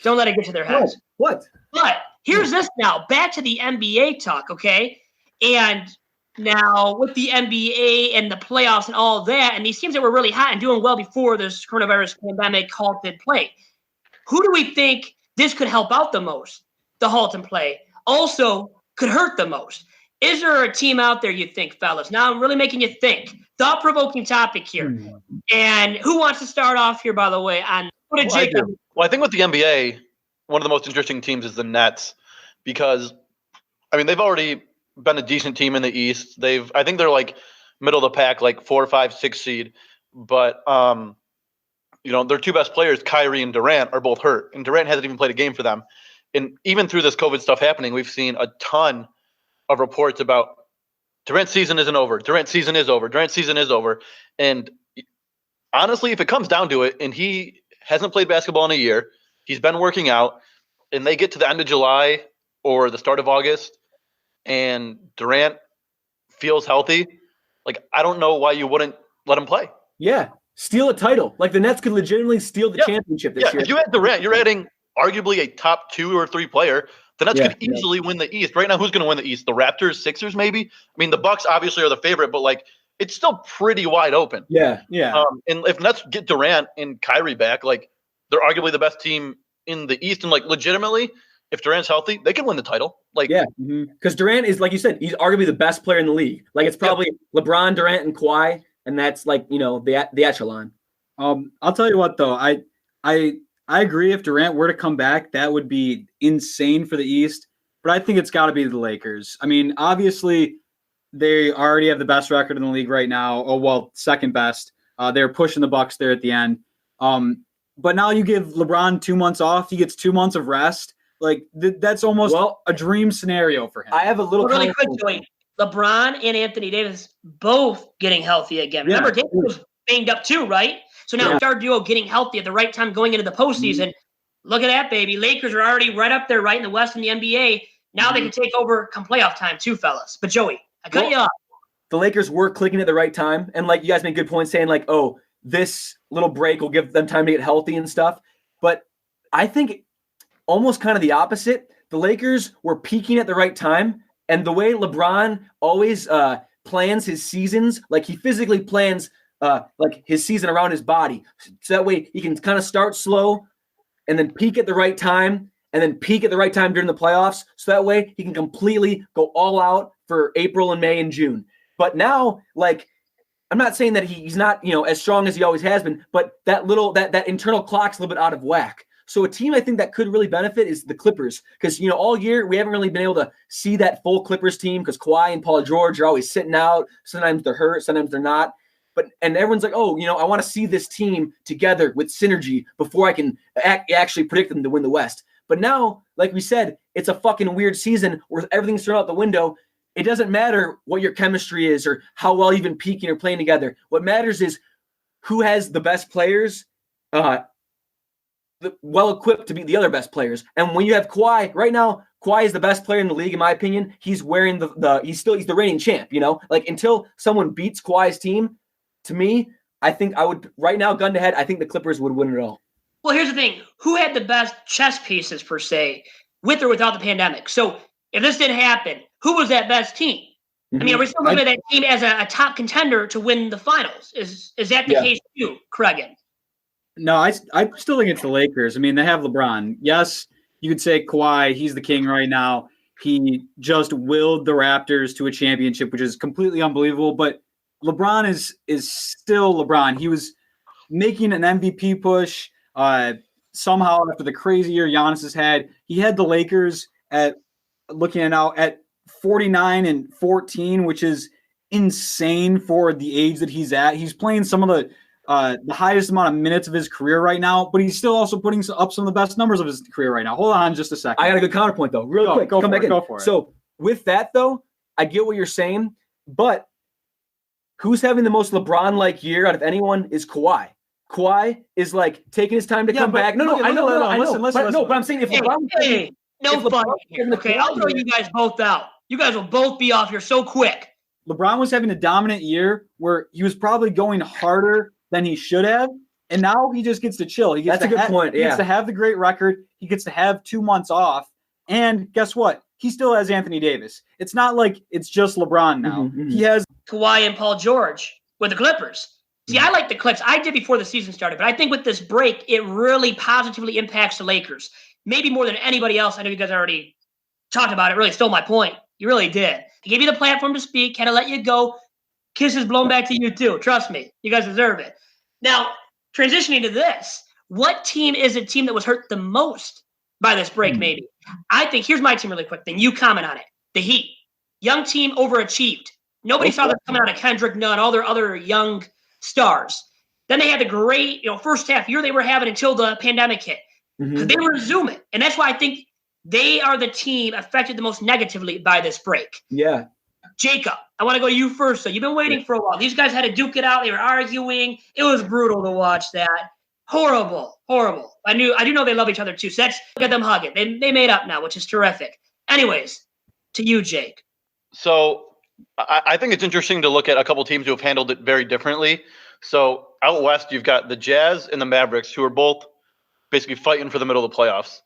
Speaker 7: don't let it get to their heads.
Speaker 5: What?
Speaker 7: But here's this now. Back to the NBA talk, okay? And now with the NBA and the playoffs and all of that, and these teams that were really hot and doing well before this coronavirus pandemic halted play, who do we think this could help out the most, the halt in play? Also could hurt the most? Is there a team out there you think, fellas? Now I'm really making you think. Thought-provoking topic here. And who wants to start off here, by the way? On what did Jacob?
Speaker 4: Well, I think with the NBA, one of the most interesting teams is the Nets because, I mean, they've already been a decent team in the East. I think they're like middle of the pack, like 4, 5, 6 seed. But, their 2 best players, Kyrie and Durant, are both hurt. And Durant hasn't even played a game for them. And even through this COVID stuff happening, we've seen a ton of reports about Durant's season isn't over. Durant's season is over. Durant's season is over. And honestly, if it comes down to it, and he hasn't played basketball in a year, he's been working out, and they get to the end of July or the start of August, and Durant feels healthy, like I don't know why you wouldn't let him play.
Speaker 5: Yeah, steal a title. Like the Nets could legitimately steal the championship this year.
Speaker 4: If you had Durant, you're adding arguably a top 2 or 3 player. The Nets could easily win the East. Right now, who's going to win the East? The Raptors, Sixers, maybe? I mean, the Bucks obviously are the favorite, but, like, it's still pretty wide open.
Speaker 5: Yeah.
Speaker 4: And if Nets get Durant and Kyrie back, like, they're arguably the best team in the East. And, like, legitimately, if Durant's healthy, they can win the title. Like,
Speaker 5: because Durant is, like you said, he's arguably the best player in the league. Like, it's probably LeBron, Durant, and Kawhi, and that's, like, the echelon.
Speaker 6: I'll tell you what, though. I agree. If Durant were to come back, that would be insane for the East. But I think it's got to be the Lakers. I mean, obviously, they already have the best record in the league right now. Oh, well, second best. They're pushing the Bucks there at the end. But now you give LeBron 2 months off. He gets 2 months of rest. Like, that's almost a dream scenario for him.
Speaker 5: I have a little
Speaker 7: really quick, Joey. LeBron and Anthony Davis both getting healthy again. Remember, Davis was banged up too, right? So now star duo getting healthy at the right time going into the postseason. Look at that, baby. Lakers are already right up there, right in the West in the NBA. Now they can take over come playoff time too, fellas. But Joey, I cut you off.
Speaker 5: The Lakers were clicking at the right time. And like you guys made good points saying like, oh, this little break will give them time to get healthy and stuff. But I think almost kind of the opposite. The Lakers were peaking at the right time. And the way LeBron always plans his seasons, like he physically plans like his season around his body. So that way he can kind of start slow and then peak at the right time and then peak at the right time during the playoffs. So that way he can completely go all out for April and May and June. But now, like, I'm not saying that he's not, as strong as he always has been, but that internal clock's a little bit out of whack. So a team I think that could really benefit is the Clippers because, all year we haven't really been able to see that full Clippers team because Kawhi and Paul George are always sitting out. Sometimes they're hurt, sometimes they're not. And everyone's like, oh, I want to see this team together with synergy before I can actually predict them to win the West. But now, like we said, it's a fucking weird season where everything's thrown out the window. It doesn't matter what your chemistry is or how well you've been peaking or playing together. What matters is who has the best players, well-equipped to be the other best players. And when you have Kawhi, right now, Kawhi is the best player in the league, in my opinion. He's wearing he's the reigning champ, Like, until someone beats Kawhi's team, to me, I think I would, right now, gun to head, I think the Clippers would win it all.
Speaker 7: Well, here's the thing. Who had the best chess pieces, per se, with or without the pandemic? So if this didn't happen, who was that best team? I mean, are we still looking at that team as a top contender to win the finals? Is that the case too, Craigen?
Speaker 6: No, I still think it's the Lakers. I mean, they have LeBron. Yes, you could say Kawhi, he's the king right now. He just willed the Raptors to a championship, which is completely unbelievable. But LeBron is still LeBron. He was making an MVP push somehow after the crazy year Giannis has had. He had the Lakers at 49-14, which is insane for the age that he's at. He's playing some of the highest amount of minutes of his career right now, but he's still also putting up some of the best numbers of his career right now. Hold on just a second.
Speaker 5: I got a good counterpoint, though. Real quick.
Speaker 6: Go
Speaker 5: Come back in.
Speaker 6: Go for it.
Speaker 5: So with that, though, I get what you're saying, but who's having the most LeBron-like year out of anyone is Kawhi. Kawhi is like taking his time to come back. No, I know. But I'm saying if LeBron...
Speaker 7: No fun here. Okay, I'll throw you guys both out. You guys will both be off here so quick.
Speaker 6: LeBron was having a dominant year where he was probably going harder than he should have, and now he just gets to chill.
Speaker 5: That's a good point.
Speaker 6: He gets to have the great record. He gets to have 2 months off, and guess what? He still has Anthony Davis. It's not like it's just LeBron now. He has
Speaker 7: Kawhi and Paul George with the Clippers. See, I like the Clips. I did before the season started, but I think with this break, it really positively impacts the Lakers. Maybe more than anybody else. I know you guys already talked about it. Really stole my point. You really did. He gave you the platform to speak, kind of let you go. Kisses blown back to you too. Trust me. You guys deserve it. Now, transitioning to this, what team is a team that was hurt the most by this break, maybe? I think, here's my team really quick, then you comment on it. The Heat. Young team overachieved. Nobody saw this coming out of Kendrick Nunn, all their other young stars. Then they had the great, first half year they were having until the pandemic hit. Because they were zooming. And that's why I think they are the team affected the most negatively by this break.
Speaker 5: Yeah.
Speaker 7: Jacob, I want to go to you first. So you've been waiting for a while. These guys had to duke it out. They were arguing. It was brutal to watch that. Horrible. I do know they love each other too. So let's look at them hugging. They made up now, which is terrific. Anyways, to you, Jake.
Speaker 4: So I think it's interesting to look at a couple teams who have handled it very differently. So out west, you've got the Jazz and the Mavericks, who are both basically fighting for the middle of the playoffs.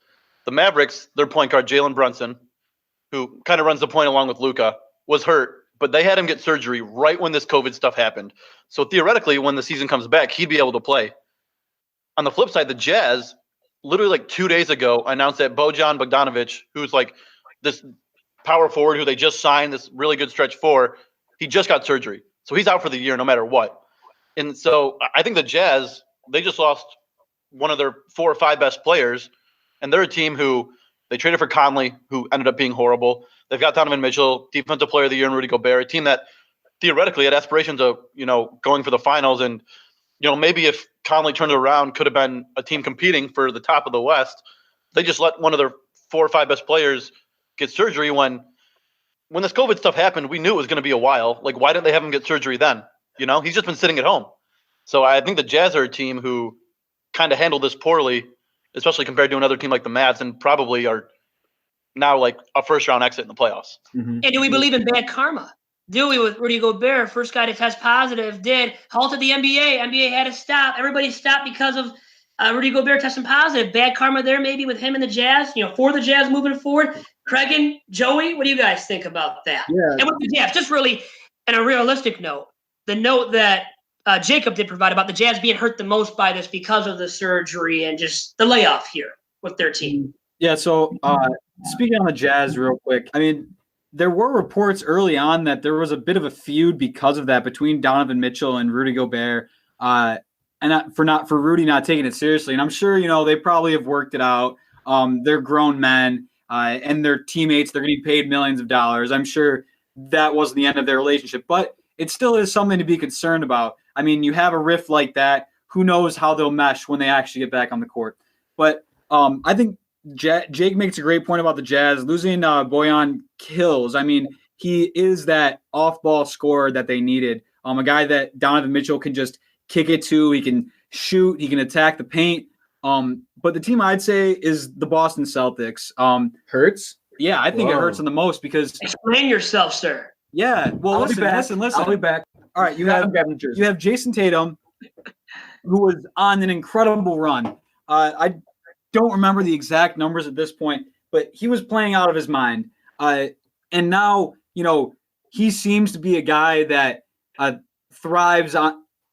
Speaker 4: The Mavericks, their point guard, Jalen Brunson, who kind of runs the point along with Luka, was hurt, but they had him get surgery right when this COVID stuff happened. So theoretically, when the season comes back, he'd be able to play. On the flip side, the Jazz, literally like 2 days ago, announced that Bojan Bogdanovic, who's like this power forward who they just signed this really good stretch for, he just got surgery. So he's out for the year no matter what. And so I think the Jazz, they just lost one of their 4 or 5 best players, and they're a team who they traded for Conley, who ended up being horrible. They've got Donovan Mitchell, Defensive Player of the Year, and Rudy Gobert, a team that theoretically had aspirations of, going for the finals. And, maybe if Conley turned it around, could have been a team competing for the top of the West. They just let one of their 4 or 5 best players get surgery when this COVID stuff happened. We knew it was going to be a while. Like, why didn't they have him get surgery then? He's just been sitting at home. So I think the Jazz are a team who kind of handled this poorly, especially compared to another team like the Mavs, and probably are now like a first-round exit in the playoffs.
Speaker 7: And do we believe in bad karma? Do we with Rudy Gobert, first guy to test positive, halted the NBA. NBA had to stop. Everybody stopped because of Rudy Gobert testing positive. Bad karma there maybe with him and the Jazz, for the Jazz moving forward. Craigen, Joey, what do you guys think about that?
Speaker 6: Yeah.
Speaker 7: And with the Jazz, just really on a realistic note, the note that Jacob did provide about the Jazz being hurt the most by this because of the surgery and just the layoff here with their team.
Speaker 6: Yeah, so speaking on the Jazz real quick, I mean, there were reports early on that there was a bit of a feud because of that between Donovan Mitchell and Rudy Gobert, and for Rudy not taking it seriously. And I'm sure, they probably have worked it out. They're grown men, and their teammates, they're getting paid millions of dollars. I'm sure that wasn't the end of their relationship, but it still is something to be concerned about. I mean, you have a rift like that. Who knows how they'll mesh when they actually get back on the court. But I think Jake makes a great point about the Jazz. Losing Bojan kills. I mean, he is that off-ball scorer that they needed. A guy that Donovan Mitchell can just kick it to. He can shoot. He can attack the paint. But the team I'd say is the Boston Celtics.
Speaker 5: Hurts?
Speaker 6: Yeah, I think it hurts them the most because...
Speaker 7: Explain yourself, sir.
Speaker 6: Yeah, well, listen.
Speaker 5: I'll be back.
Speaker 6: All right, you have Jason Tatum, who was on an incredible run. I don't remember the exact numbers at this point, but he was playing out of his mind. And now, he seems to be a guy that thrives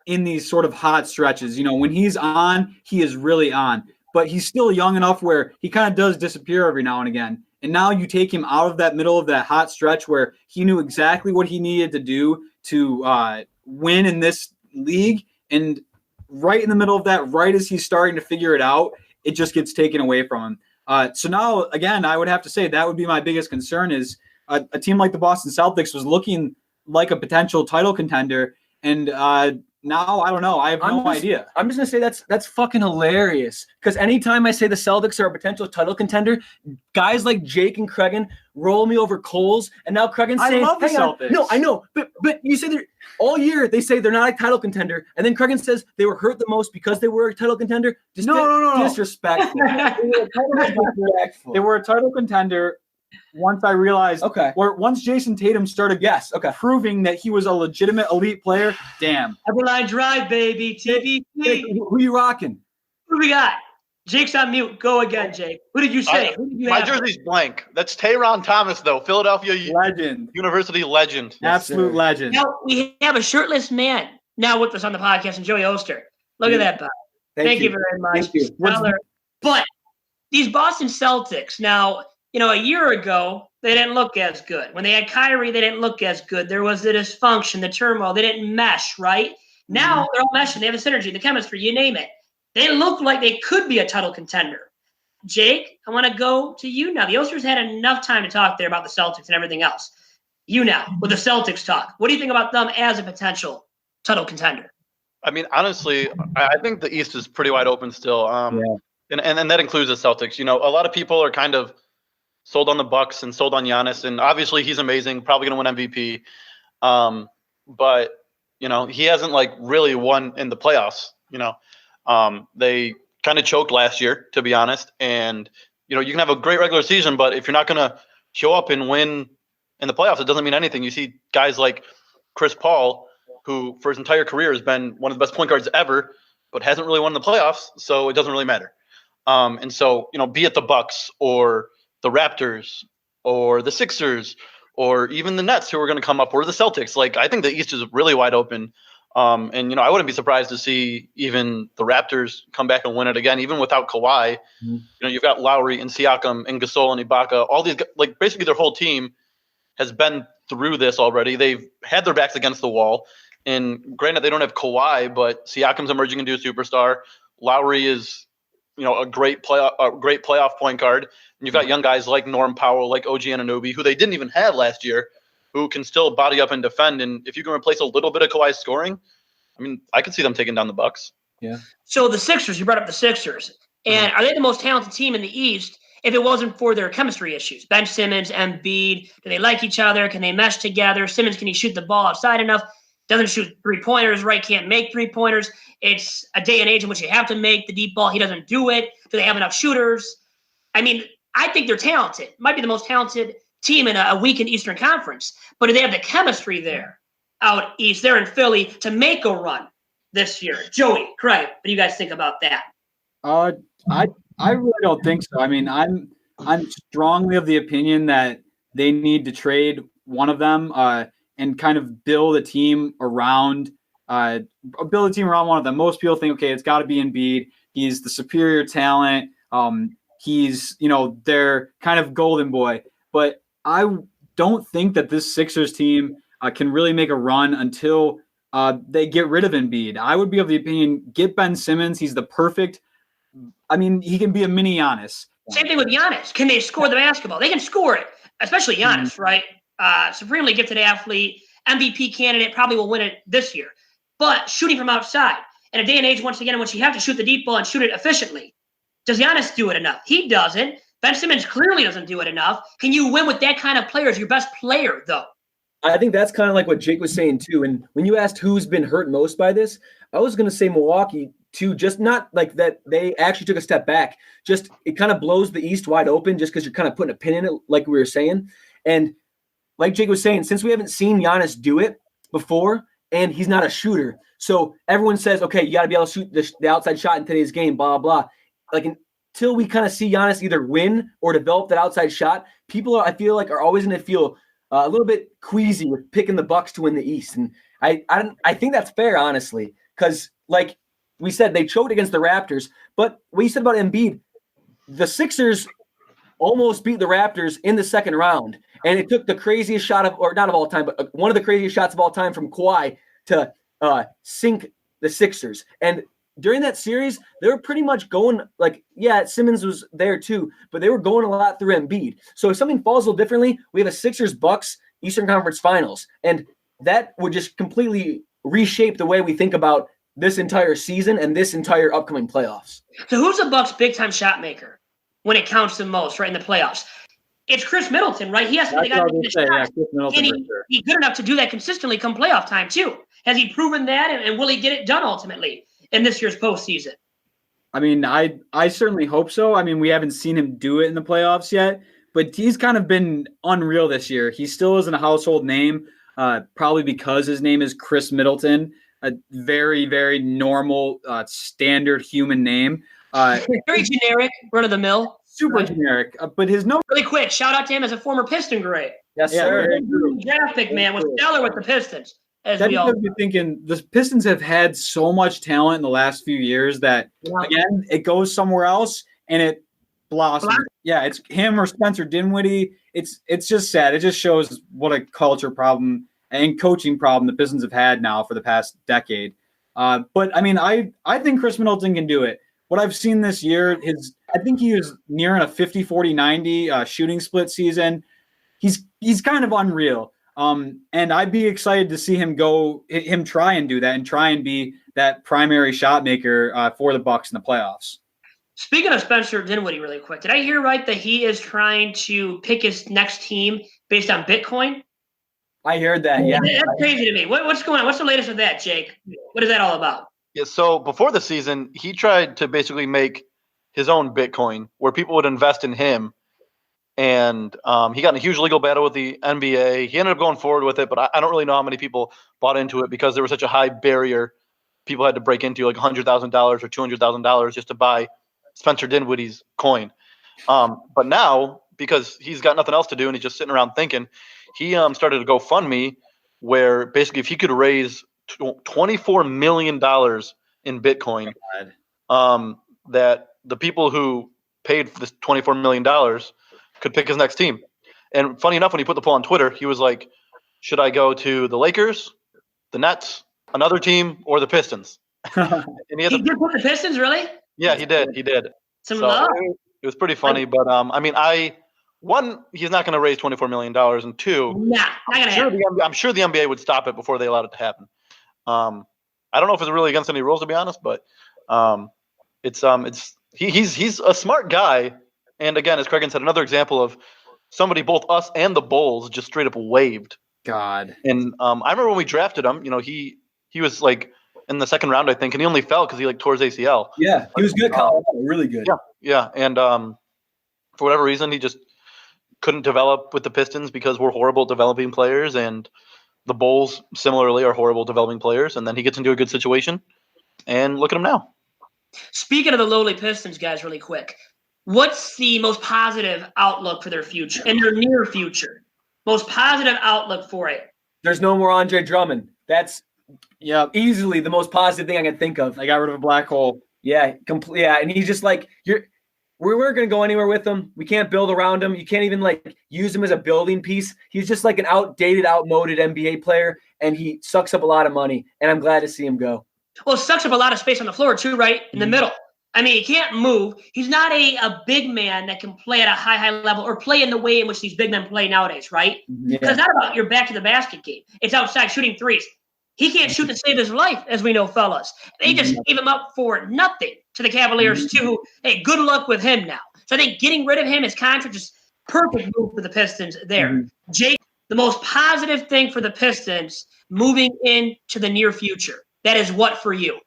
Speaker 6: in these sort of hot stretches. When he's on, he is really on. But he's still young enough where he kind of does disappear every now and again. And now you take him out of that middle of that hot stretch where he knew exactly what he needed to do to win in this league. And right in the middle of that, right as he's starting to figure it out, it just gets taken away from him. So now, again, I would have to say that would be my biggest concern is a team like the Boston Celtics was looking like a potential title contender. And now, I don't know. I have no idea.
Speaker 5: I'm just going to say that's fucking hilarious. Because anytime I say the Celtics are a potential title contender, guys like Jake and Craigen roll me over coals. And now Craigen's saying,
Speaker 6: I love the Celtics.
Speaker 5: No, I know. But you say they're all year, they say they're not a title contender. And then Craigen says they were hurt the most because they were a title contender.
Speaker 6: No.
Speaker 5: Disrespectful.
Speaker 6: They were a title contender once I realized, or once Jason Tatum started proving that he was a legitimate elite player. Damn.
Speaker 7: Eberlein Drive, baby. TBC.
Speaker 5: Jake, who you rocking?
Speaker 7: Who do we got? Jake's on mute. Go again, Jake. Who did you say?
Speaker 4: My jersey's blank. That's Tayron Thomas, though. Philadelphia
Speaker 6: legend.
Speaker 4: University legend.
Speaker 6: Absolute legend.
Speaker 7: Now, we have a shirtless man now with us on the podcast, and Joey Oster. Look at that, Bob. Thank you very much.
Speaker 5: Thank you.
Speaker 7: But these Boston Celtics, now, a year ago, they didn't look as good. When they had Kyrie, they didn't look as good. There was the dysfunction, the turmoil. They didn't mesh, right? Now they're all meshing. They have the synergy, the chemistry, you name it. They look like they could be a title contender. Jake, I want to go to you now. The Osters had enough time to talk there about the Celtics and everything else. You now, with the Celtics talk. What do you think about them as a potential title contender?
Speaker 4: I mean, honestly, I think the East is pretty wide open still. And that includes the Celtics. A lot of people are kind of sold on the Bucks and sold on Giannis, and obviously he's amazing, probably going to win MVP. But he hasn't really won in the playoffs. They kind of choked last year, to be honest. And you can have a great regular season, but if you're not going to show up and win in the playoffs, it doesn't mean anything. You see guys like Chris Paul, who for his entire career has been one of the best point guards ever, but hasn't really won the playoffs, so it doesn't really matter. And so be it the Bucks or the Raptors or the Sixers or even the Nets who are going to come up, or the Celtics. I think the East is really wide open. And I wouldn't be surprised to see even the Raptors come back and win it again, even without Kawhi. You've got Lowry and Siakam and Gasol and Ibaka. All these, basically their whole team has been through this already. They've had their backs against the wall. And granted, they don't have Kawhi, but Siakam's emerging into a superstar. Lowry is a great playoff point guard. And you've got young guys like Norm Powell, like OG Anunoby, who they didn't even have last year, who can still body up and defend. And if you can replace a little bit of Kawhi's scoring, I mean, I could see them taking down the Bucks.
Speaker 5: Yeah.
Speaker 7: So the Sixers, you brought up the Sixers. And are they the most talented team in the East if it wasn't for their chemistry issues? Ben Simmons, Embiid, do they like each other? Can they mesh together? Simmons, can he shoot the ball outside enough? Doesn't shoot three-pointers, right? Can't make three-pointers. It's a day and age in which you have to make the deep ball. He doesn't do it. Do they have enough shooters? I mean, I think they're talented. Might be the most talented team in a weakened Eastern Conference. But do they have the chemistry there out East, there in Philly, to make a run this year? Joey, Craig, what do you guys think about that?
Speaker 6: I really don't think so. I mean, I'm strongly of the opinion that they need to trade one of them and kind of build a team around one of them. Most people think, okay, it's got to be Embiid. He's the superior talent. He's, their kind of golden boy. But I don't think that this Sixers team can really make a run until they get rid of Embiid. I would be of the opinion, get Ben Simmons. He's the perfect. I mean, he can be a mini Giannis.
Speaker 7: Same thing with Giannis. Can they score the basketball? They can score it, especially Giannis, right? Supremely gifted athlete, MVP candidate, probably will win it this year. But shooting from outside, in a day and age, once again, in which you have to shoot the deep ball and shoot it efficiently, does Giannis do it enough? He doesn't. Ben Simmons clearly doesn't do it enough. Can you win with that kind of player as your best player, though?
Speaker 5: I think that's kind of like what Jake was saying, too. And when you asked who's been hurt most by this, I was going to say Milwaukee, too. Just not like that they actually took a step back. Just it kind of blows the East wide open just because you're kind of putting a pin in it, like we were saying. And like Jake was saying, since we haven't seen Giannis do it before, and he's not a shooter, so everyone says, okay, you got to be able to shoot the outside shot in today's game, blah, blah, blah. Like until we kind of see Giannis either win or develop that outside shot, people I feel like are always going to feel a little bit queasy with picking the Bucks to win the East, and I think that's fair, honestly, because like we said, they choked against the Raptors. But what you said about Embiid, the Sixers almost beat the Raptors in the second round, and it took the craziest shot or not of all time, but one of the craziest shots of all time from Kawhi to sink the Sixers. And during that series, they were pretty much going Simmons was there too, but they were going a lot through Embiid. So if something falls a little differently, we have a Sixers-Bucks Eastern Conference Finals, and that would just completely reshape the way we think about this entire season and this entire upcoming playoffs.
Speaker 7: So who's the Bucks' big-time shot maker when it counts the most, right, in the playoffs? It's Chris Middleton, right? He has to be the guy to get shots. And he's good enough to do that consistently come playoff time, too. Has he proven that, and will he get it done ultimately in this year's postseason?
Speaker 6: I mean, I certainly hope so. I mean, we haven't seen him do it in the playoffs yet, but he's kind of been unreal this year. He still isn't a household name, probably because his name is Chris Middleton, a very, very normal, standard human name.
Speaker 7: Very generic, run-of-the-mill.
Speaker 6: Super generic, but his number.
Speaker 7: Really quick, shout out to him as a former Piston great.
Speaker 5: Yes, sir.
Speaker 7: Draft pick, man, was stellar with the Pistons.
Speaker 6: That we all be thinking the Pistons have had so much talent in the last few years that again it goes somewhere else and it blossoms. Yeah, it's him or Spencer Dinwiddie. It's just sad. It just shows what a culture problem and coaching problem the Pistons have had now for the past decade. But I mean, I think Chris Middleton can do it. What I've seen this year, I think he was nearing a 50-40-90 shooting split season. He's kind of unreal. And I'd be excited to see him try and do that and try and be that primary shot maker for the Bucks in the playoffs.
Speaker 7: Speaking of Spencer Dinwiddie really quick, did I hear right that he is trying to pick his next team based on Bitcoin?
Speaker 5: I heard that, yeah.
Speaker 7: That's crazy to me. What's going on? What's the latest with that, Jake? What is that all about?
Speaker 4: Yeah, so before the season, he tried to basically make his own Bitcoin where people would invest in him. And he got in a huge legal battle with the NBA. He ended up going forward with it, but I don't really know how many people bought into it because there was such a high barrier. People had to break into like $100,000 or $200,000 just to buy Spencer Dinwiddie's coin. But now, because he's got nothing else to do and he's just sitting around thinking, he started a GoFundMe where basically if he could raise $24 million in Bitcoin, that the people who paid for this $24 million could pick his next team. And funny enough, when he put the poll on Twitter, he was like, should I go to the Lakers, the Nets, another team, or the Pistons? And
Speaker 7: he did put the Pistons, really?
Speaker 4: Yeah, he did.
Speaker 7: Some love?
Speaker 4: It was pretty funny, but I mean, one, he's not going to raise $24 million, and two,
Speaker 7: not gonna happen.
Speaker 4: I'm sure the NBA would stop it before they allowed it to happen. I don't know if it's really against any rules, to be honest, but he's a smart guy. And again, as Craigen said, another example of somebody both us and the Bulls just straight up waived.
Speaker 6: God.
Speaker 4: And I remember when we drafted him, he was like in the second round, I think, and he only fell because he like tore his ACL.
Speaker 5: Yeah, he was good, really good.
Speaker 4: Yeah. And for whatever reason, he just couldn't develop with the Pistons because we're horrible at developing players, and the Bulls similarly are horrible developing players. And then he gets into a good situation, and look at him now.
Speaker 7: Speaking of the lowly Pistons, guys, really quick. What's the most positive outlook for their future and their near future? Most positive outlook for it.
Speaker 5: There's no more Andre Drummond. That's easily the most positive thing I can think of.
Speaker 6: I got rid of a black hole.
Speaker 5: Yeah, completely. Yeah, and he's just like we weren't going to go anywhere with him. We can't build around him. You can't even like use him as a building piece. He's just like an outdated, outmoded NBA player, and he sucks up a lot of money. And I'm glad to see him go.
Speaker 7: Well, it sucks up a lot of space on the floor too, right in the middle. I mean, he can't move. He's not a big man that can play at a high level or play in the way in which these big men play nowadays, right? Yeah. Because it's not about your back to the basket game. It's outside shooting threes. He can't shoot to save his life, as we know, fellas. They just gave him up for nothing to the Cavaliers, too. Hey, good luck with him now. So I think getting rid of him, his contract, is perfect move for the Pistons there. Jake, the most positive thing for the Pistons moving into the near future, that is what for you?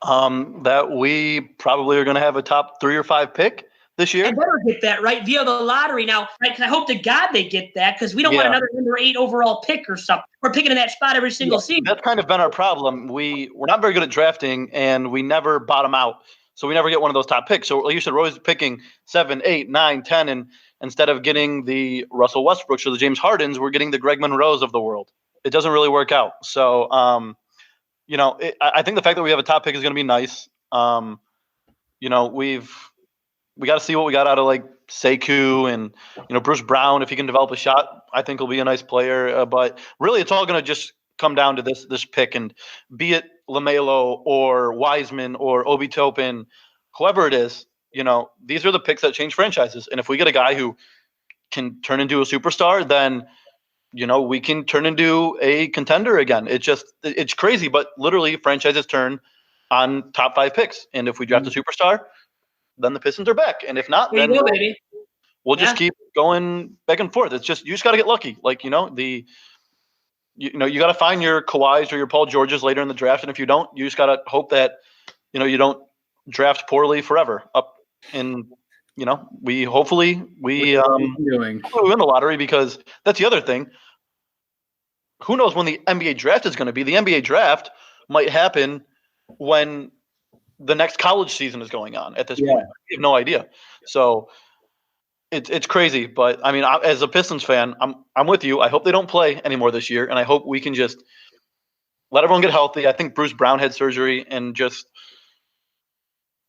Speaker 4: That we probably are going to have a top 3 or 5 pick this year.
Speaker 7: I better get that right via the lottery now. Right? I hope to God they get that because we don't want another number 8 overall pick or something. We're picking in that spot every single season.
Speaker 4: That's kind of been our problem. We're not very good at drafting, and we never bottom out. So we never get one of those top picks. So like you said, we're always picking 7, 8, 9, 10, and instead of getting the Russell Westbrooks or the James Hardens, we're getting the Greg Monroes of the world. It doesn't really work out. So, I think the fact that we have a top pick is going to be nice. We got to see what we got out of like Sekou and Bruce Brown. If he can develop a shot, I think he'll be a nice player. But really, it's all going to just come down to this pick, and be it LaMelo or Wiseman or Obi Toppin, whoever it is. These are the picks that change franchises. And if we get a guy who can turn into a superstar, then we can turn into a contender again. It's crazy, but literally franchises turn on top 5 picks. And if we draft a superstar, then the Pistons are back. And if not, then we'll just keep going back and forth. It's just, you just got to get lucky. Like, you got to find your Kawhis or your Paul Georges later in the draft. And if you don't, you just got to hope that, you don't draft poorly forever up. And, we hopefully we win the lottery, because that's the other thing. Who knows when the NBA draft is going to be? The NBA draft might happen when the next college season is going on at this point. We have no idea. So it's crazy. But I mean, as a Pistons fan, I'm with you. I hope they don't play anymore this year, and I hope we can just let everyone get healthy. I think Bruce Brown had surgery, and just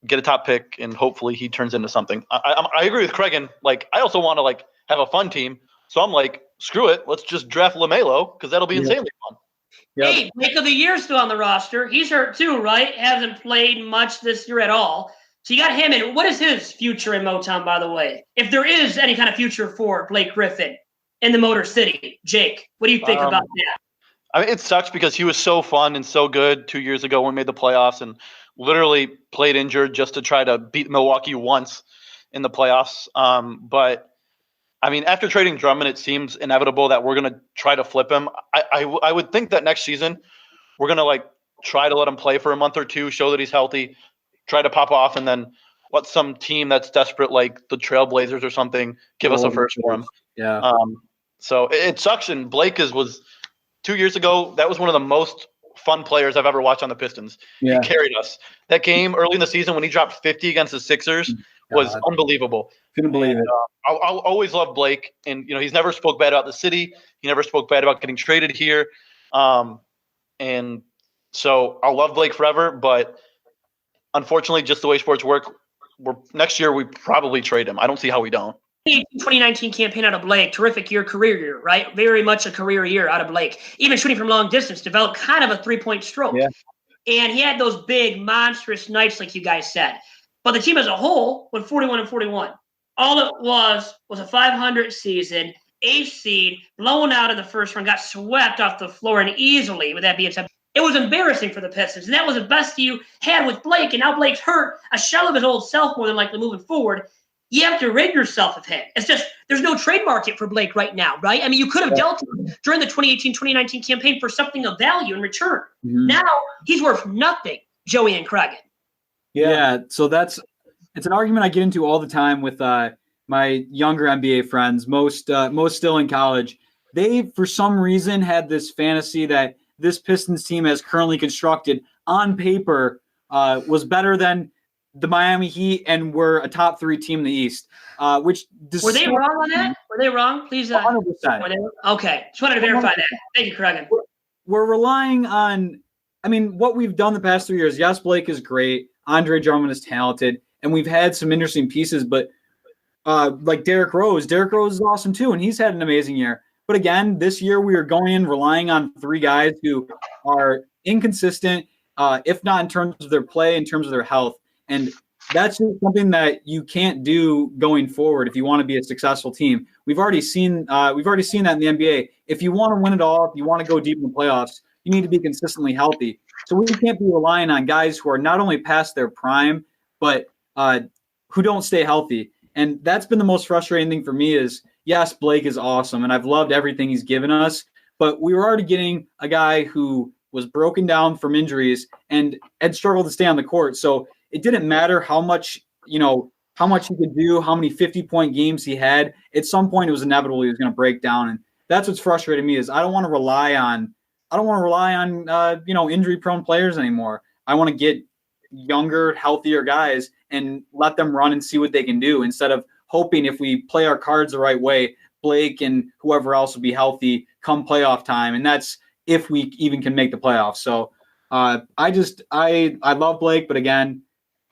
Speaker 4: get a top pick, and hopefully he turns into something. I agree with Craigen. Like, I also want to have a fun team. So I'm like, screw it. Let's just draft LaMelo, because that'll be insanely fun.
Speaker 7: Yep. Hey, Blake of the Year still on the roster. He's hurt too, right? Hasn't played much this year at all. So you got him in. What is his future in Motown, by the way? If there is any kind of future for Blake Griffin in the Motor City. Jake, what do you think about that?
Speaker 4: I mean, it sucks because he was so fun and so good 2 years ago when we made the playoffs, and literally played injured just to try to beat Milwaukee once in the playoffs. But I mean, after trading Drummond, it seems inevitable that we're going to try to flip him. I would think that next season we're going to try to let him play for a month or two, show that he's healthy, try to pop off, and then let some team that's desperate, like the Trailblazers or something, give us a first for him.
Speaker 6: Yeah.
Speaker 4: So it sucks. And Blake was 2 years ago. That was one of the most fun players I've ever watched on the Pistons. Yeah. He carried us. That game early in the season when he dropped 50 against the Sixers was unbelievable.
Speaker 6: Couldn't believe it.
Speaker 4: I'll always love Blake, and he's never spoke bad about the city. He never spoke bad about getting traded here, and so I'll love Blake forever. But unfortunately, just the way sports work, next year we probably trade him. I don't see how we don't.
Speaker 7: 2019 campaign out of Blake, terrific year, career year, right? Very much a career year out of Blake. Even shooting from long distance, developed kind of a 3-point stroke. Yeah. And he had those big, monstrous nights, like you guys said. But the team as a whole went 41-41. All it was a 500 season, 8th seed, blown out in the first round, got swept off the floor, and easily, with that being said. It was embarrassing for the Pistons, and that was the best you had with Blake, and now Blake's hurt, a shell of his old self more than likely moving forward. You have to rid yourself of him. It's just, there's no trade market for Blake right now, right? I mean, you could have dealt him during the 2018-2019 campaign for something of value in return. Mm-hmm. Now, he's worth nothing, Joey and Craigen.
Speaker 6: Yeah, so it's an argument I get into all the time with my younger NBA friends, most still in college. They, for some reason, had this fantasy that this Pistons team as currently constructed on paper was better than the Miami Heat and were a top 3 team in the East. Were
Speaker 7: they wrong on that? Were they wrong? Please.
Speaker 6: 100%.
Speaker 7: Okay. Just wanted to verify that. Thank you, Craigen.
Speaker 6: We're relying on, what we've done the past 3 years. Yes, Blake is great. Andre Drummond is talented. And we've had some interesting pieces, but like Derrick Rose. Derrick Rose is awesome too, and he's had an amazing year. But again, this year we are going in relying on 3 guys who are inconsistent, if not in terms of their play, in terms of their health. And that's just something that you can't do going forward if you want to be a successful team. We've already seen that in the NBA. If you want to win it all, if you want to go deep in the playoffs, you need to be consistently healthy. So we can't be relying on guys who are not only past their prime, but who don't stay healthy. And that's been the most frustrating thing for me is, yes, Blake is awesome, and I've loved everything he's given us, but we were already getting a guy who was broken down from injuries and had struggled to stay on the court. So it didn't matter how much he could do, how many 50-point games he had. At some point, it was inevitable he was going to break down. And that's what's frustrating me is I don't want to rely on injury-prone players anymore. I want to get younger, healthier guys and let them run and see what they can do instead of hoping if we play our cards the right way, Blake and whoever else will be healthy come playoff time. And that's if we even can make the playoffs. So I love Blake, but again,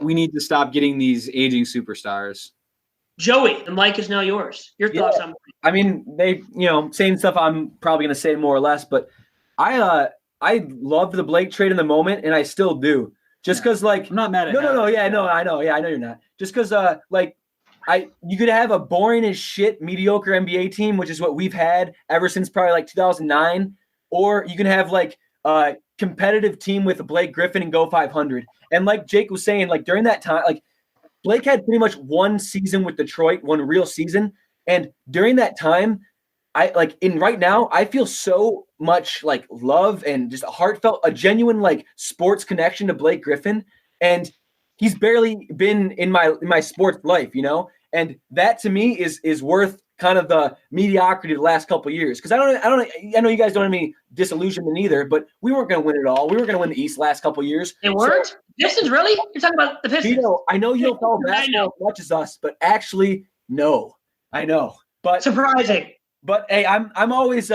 Speaker 6: we need to stop getting these aging superstars.
Speaker 7: Joey, the mic is now yours. Your thoughts on?
Speaker 5: I mean, they, saying stuff I'm probably going to say more or less, but I loved the Blake trade in the moment, and I still do. Just because, I'm
Speaker 6: not mad at
Speaker 5: No, yeah, no, I know. Yeah, I know you're not. Just because, you could have a boring as shit mediocre NBA team, which is what we've had ever since probably 2009, or you can have a competitive team with Blake Griffin and go 500. And like Jake was saying, during that time, Blake had pretty much one season with Detroit, one real season. And during that time, right now, I feel so much love and just a genuine sports connection to Blake Griffin. And he's barely been in my sports life, and that to me is worth kind of the mediocrity the last couple of years. Because I know you guys don't have any disillusionment either, but we weren't going to win it all. We were going to win the East last couple of years.
Speaker 7: They weren't? So, Pistons, really? You're talking about the Pistons?
Speaker 5: I know you don't follow basketball as much as us, but actually, no. I know. But
Speaker 7: surprising.
Speaker 5: But hey, I'm always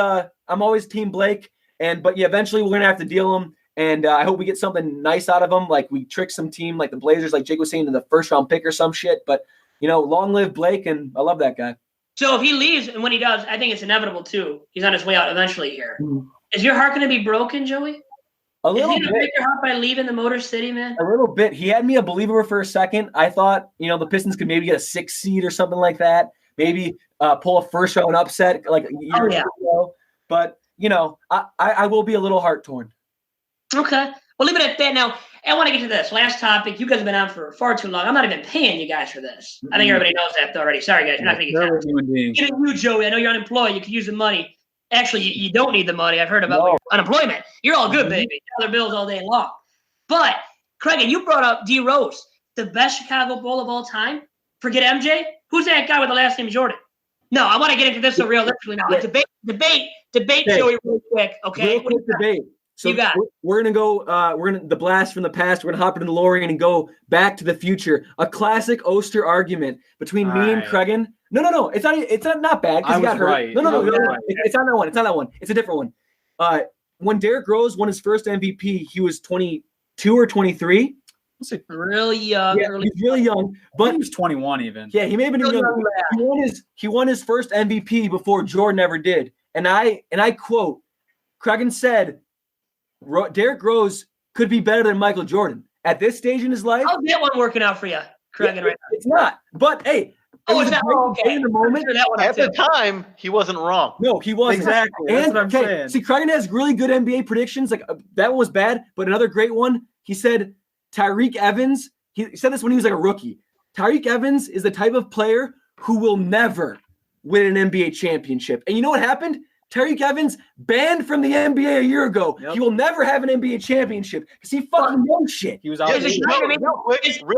Speaker 5: Team Blake, but yeah, eventually we're gonna have to deal him, and I hope we get something nice out of him, we trick some team like the Blazers, like Jake was saying, in the first round pick or some shit. But long live Blake, and I love that guy.
Speaker 7: So if he leaves, and when he does, I think it's inevitable too. He's on his way out eventually here. Mm-hmm. Is your heart gonna be broken, Joey?
Speaker 5: A little bit.
Speaker 7: Is he gonna break your heart by leaving the Motor City, man?
Speaker 5: A little bit. He had me a believer for a second. I thought the Pistons could maybe get a 6 seed or something like that. Maybe pull a first round upset a year ago. But, I will be a little heart torn.
Speaker 7: Okay. Well, leave it at that. Now, I want to get to this last topic. You guys have been on for far too long. I'm not even paying you guys for this. I think everybody knows that already. Sorry, guys. You're not going to get cash. Even you, Joey, I know you're unemployed. You could use the money. Actually, you don't need the money. I've heard about unemployment. You're all good, baby. Other bills all day long. But, Craigen, you brought up D. Rose, the best Chicago Bull of all time. Forget MJ. Who's that guy with the last name Jordan? No, I want to get into this so realistically now. Debate, Joey, real quick. Okay,
Speaker 5: real quick debate. So
Speaker 7: you got
Speaker 5: we're gonna go. We're gonna the blast from the past. We're gonna hop into the DeLorean and go back to the future. A classic Oster argument between me and Craigen. No. It's not bad because he got hurt.
Speaker 6: Right.
Speaker 5: No. It's not that one. It's not that one. It's a different one. When Derrick Rose won his first MVP, he was 22 or 23.
Speaker 7: Really young.
Speaker 5: Yeah, he's really young, but
Speaker 6: he was 21 even.
Speaker 5: Yeah, he may have been young. He won his first MVP before Jordan ever did. And I quote, Craigen said, Derrick Rose could be better than Michael Jordan at this stage in his life.
Speaker 7: How's that one working out for you, Craigen? Right now?
Speaker 5: It's not. But hey,
Speaker 7: it's not okay.
Speaker 5: In the moment.
Speaker 4: At the time, he wasn't wrong.
Speaker 5: No, he wasn't.
Speaker 6: Exactly. That's what I'm saying.
Speaker 5: See, Craigen has really good NBA predictions. That one was bad, but another great one. He said Tyreke Evans. He said this when he was a rookie. Tyreke Evans is the type of player who will never win an NBA championship. And you know what happened? Tyreke Evans banned from the NBA a year ago. Yep. He will never have an NBA championship because he fucking knows shit.
Speaker 6: He was out.
Speaker 4: Real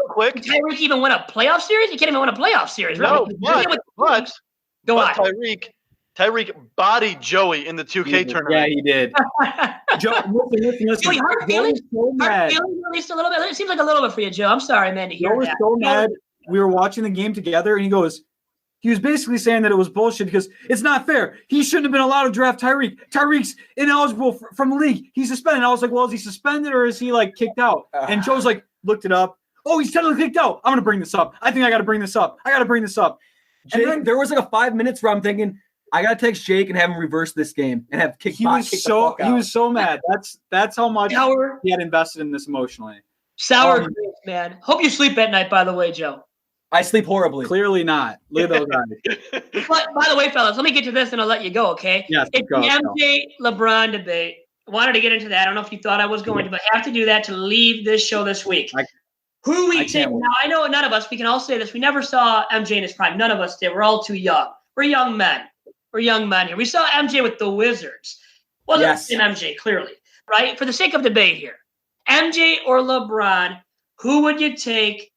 Speaker 4: quick.
Speaker 7: Did Tyreke even win a playoff series? He can't even win a playoff series. Really?
Speaker 4: No, but Tyreke bodied Joey in the 2K tournament.
Speaker 6: Yeah, he did.
Speaker 5: Joe, listen.
Speaker 7: Joey, heart feelings released a little bit. It seems like a little bit for you, Joe. I'm sorry, man, to hear
Speaker 6: Joe was so mad. We were watching the game together, and he was basically saying that it was bullshit because it's not fair. He shouldn't have been allowed to draft Tyreke. Tyreke's ineligible from the league. He's suspended. I was like, well, is he suspended or is he kicked out? And Joe's looked it up. Oh, he's technically kicked out. I'm going to bring this up. I think I got to bring this up.
Speaker 5: And then there was 5 minutes where I'm thinking, I got to text Jake and have him reverse this game and have kicked. He was
Speaker 6: so mad. That's how much he had invested in this emotionally.
Speaker 7: Sour grapes, man. Hope you sleep at night, by the way, Joe.
Speaker 5: I sleep horribly.
Speaker 6: Clearly not. Look at those guys.
Speaker 7: But by the way, fellas, let me get to this and I'll let you go, okay?
Speaker 6: Yes,
Speaker 7: it's the MJ-LeBron debate. Wanted to get into that. I don't know if you thought I was going to, but I have to do that to leave this show this week. Who we take now? I know none of us. We can all say this. We never saw MJ in his prime. None of us did. We're all too young. We're young men. We're young men here. We saw MJ with the Wizards. Well, that's MJ clearly, right? For the sake of debate here, MJ or LeBron, who would you take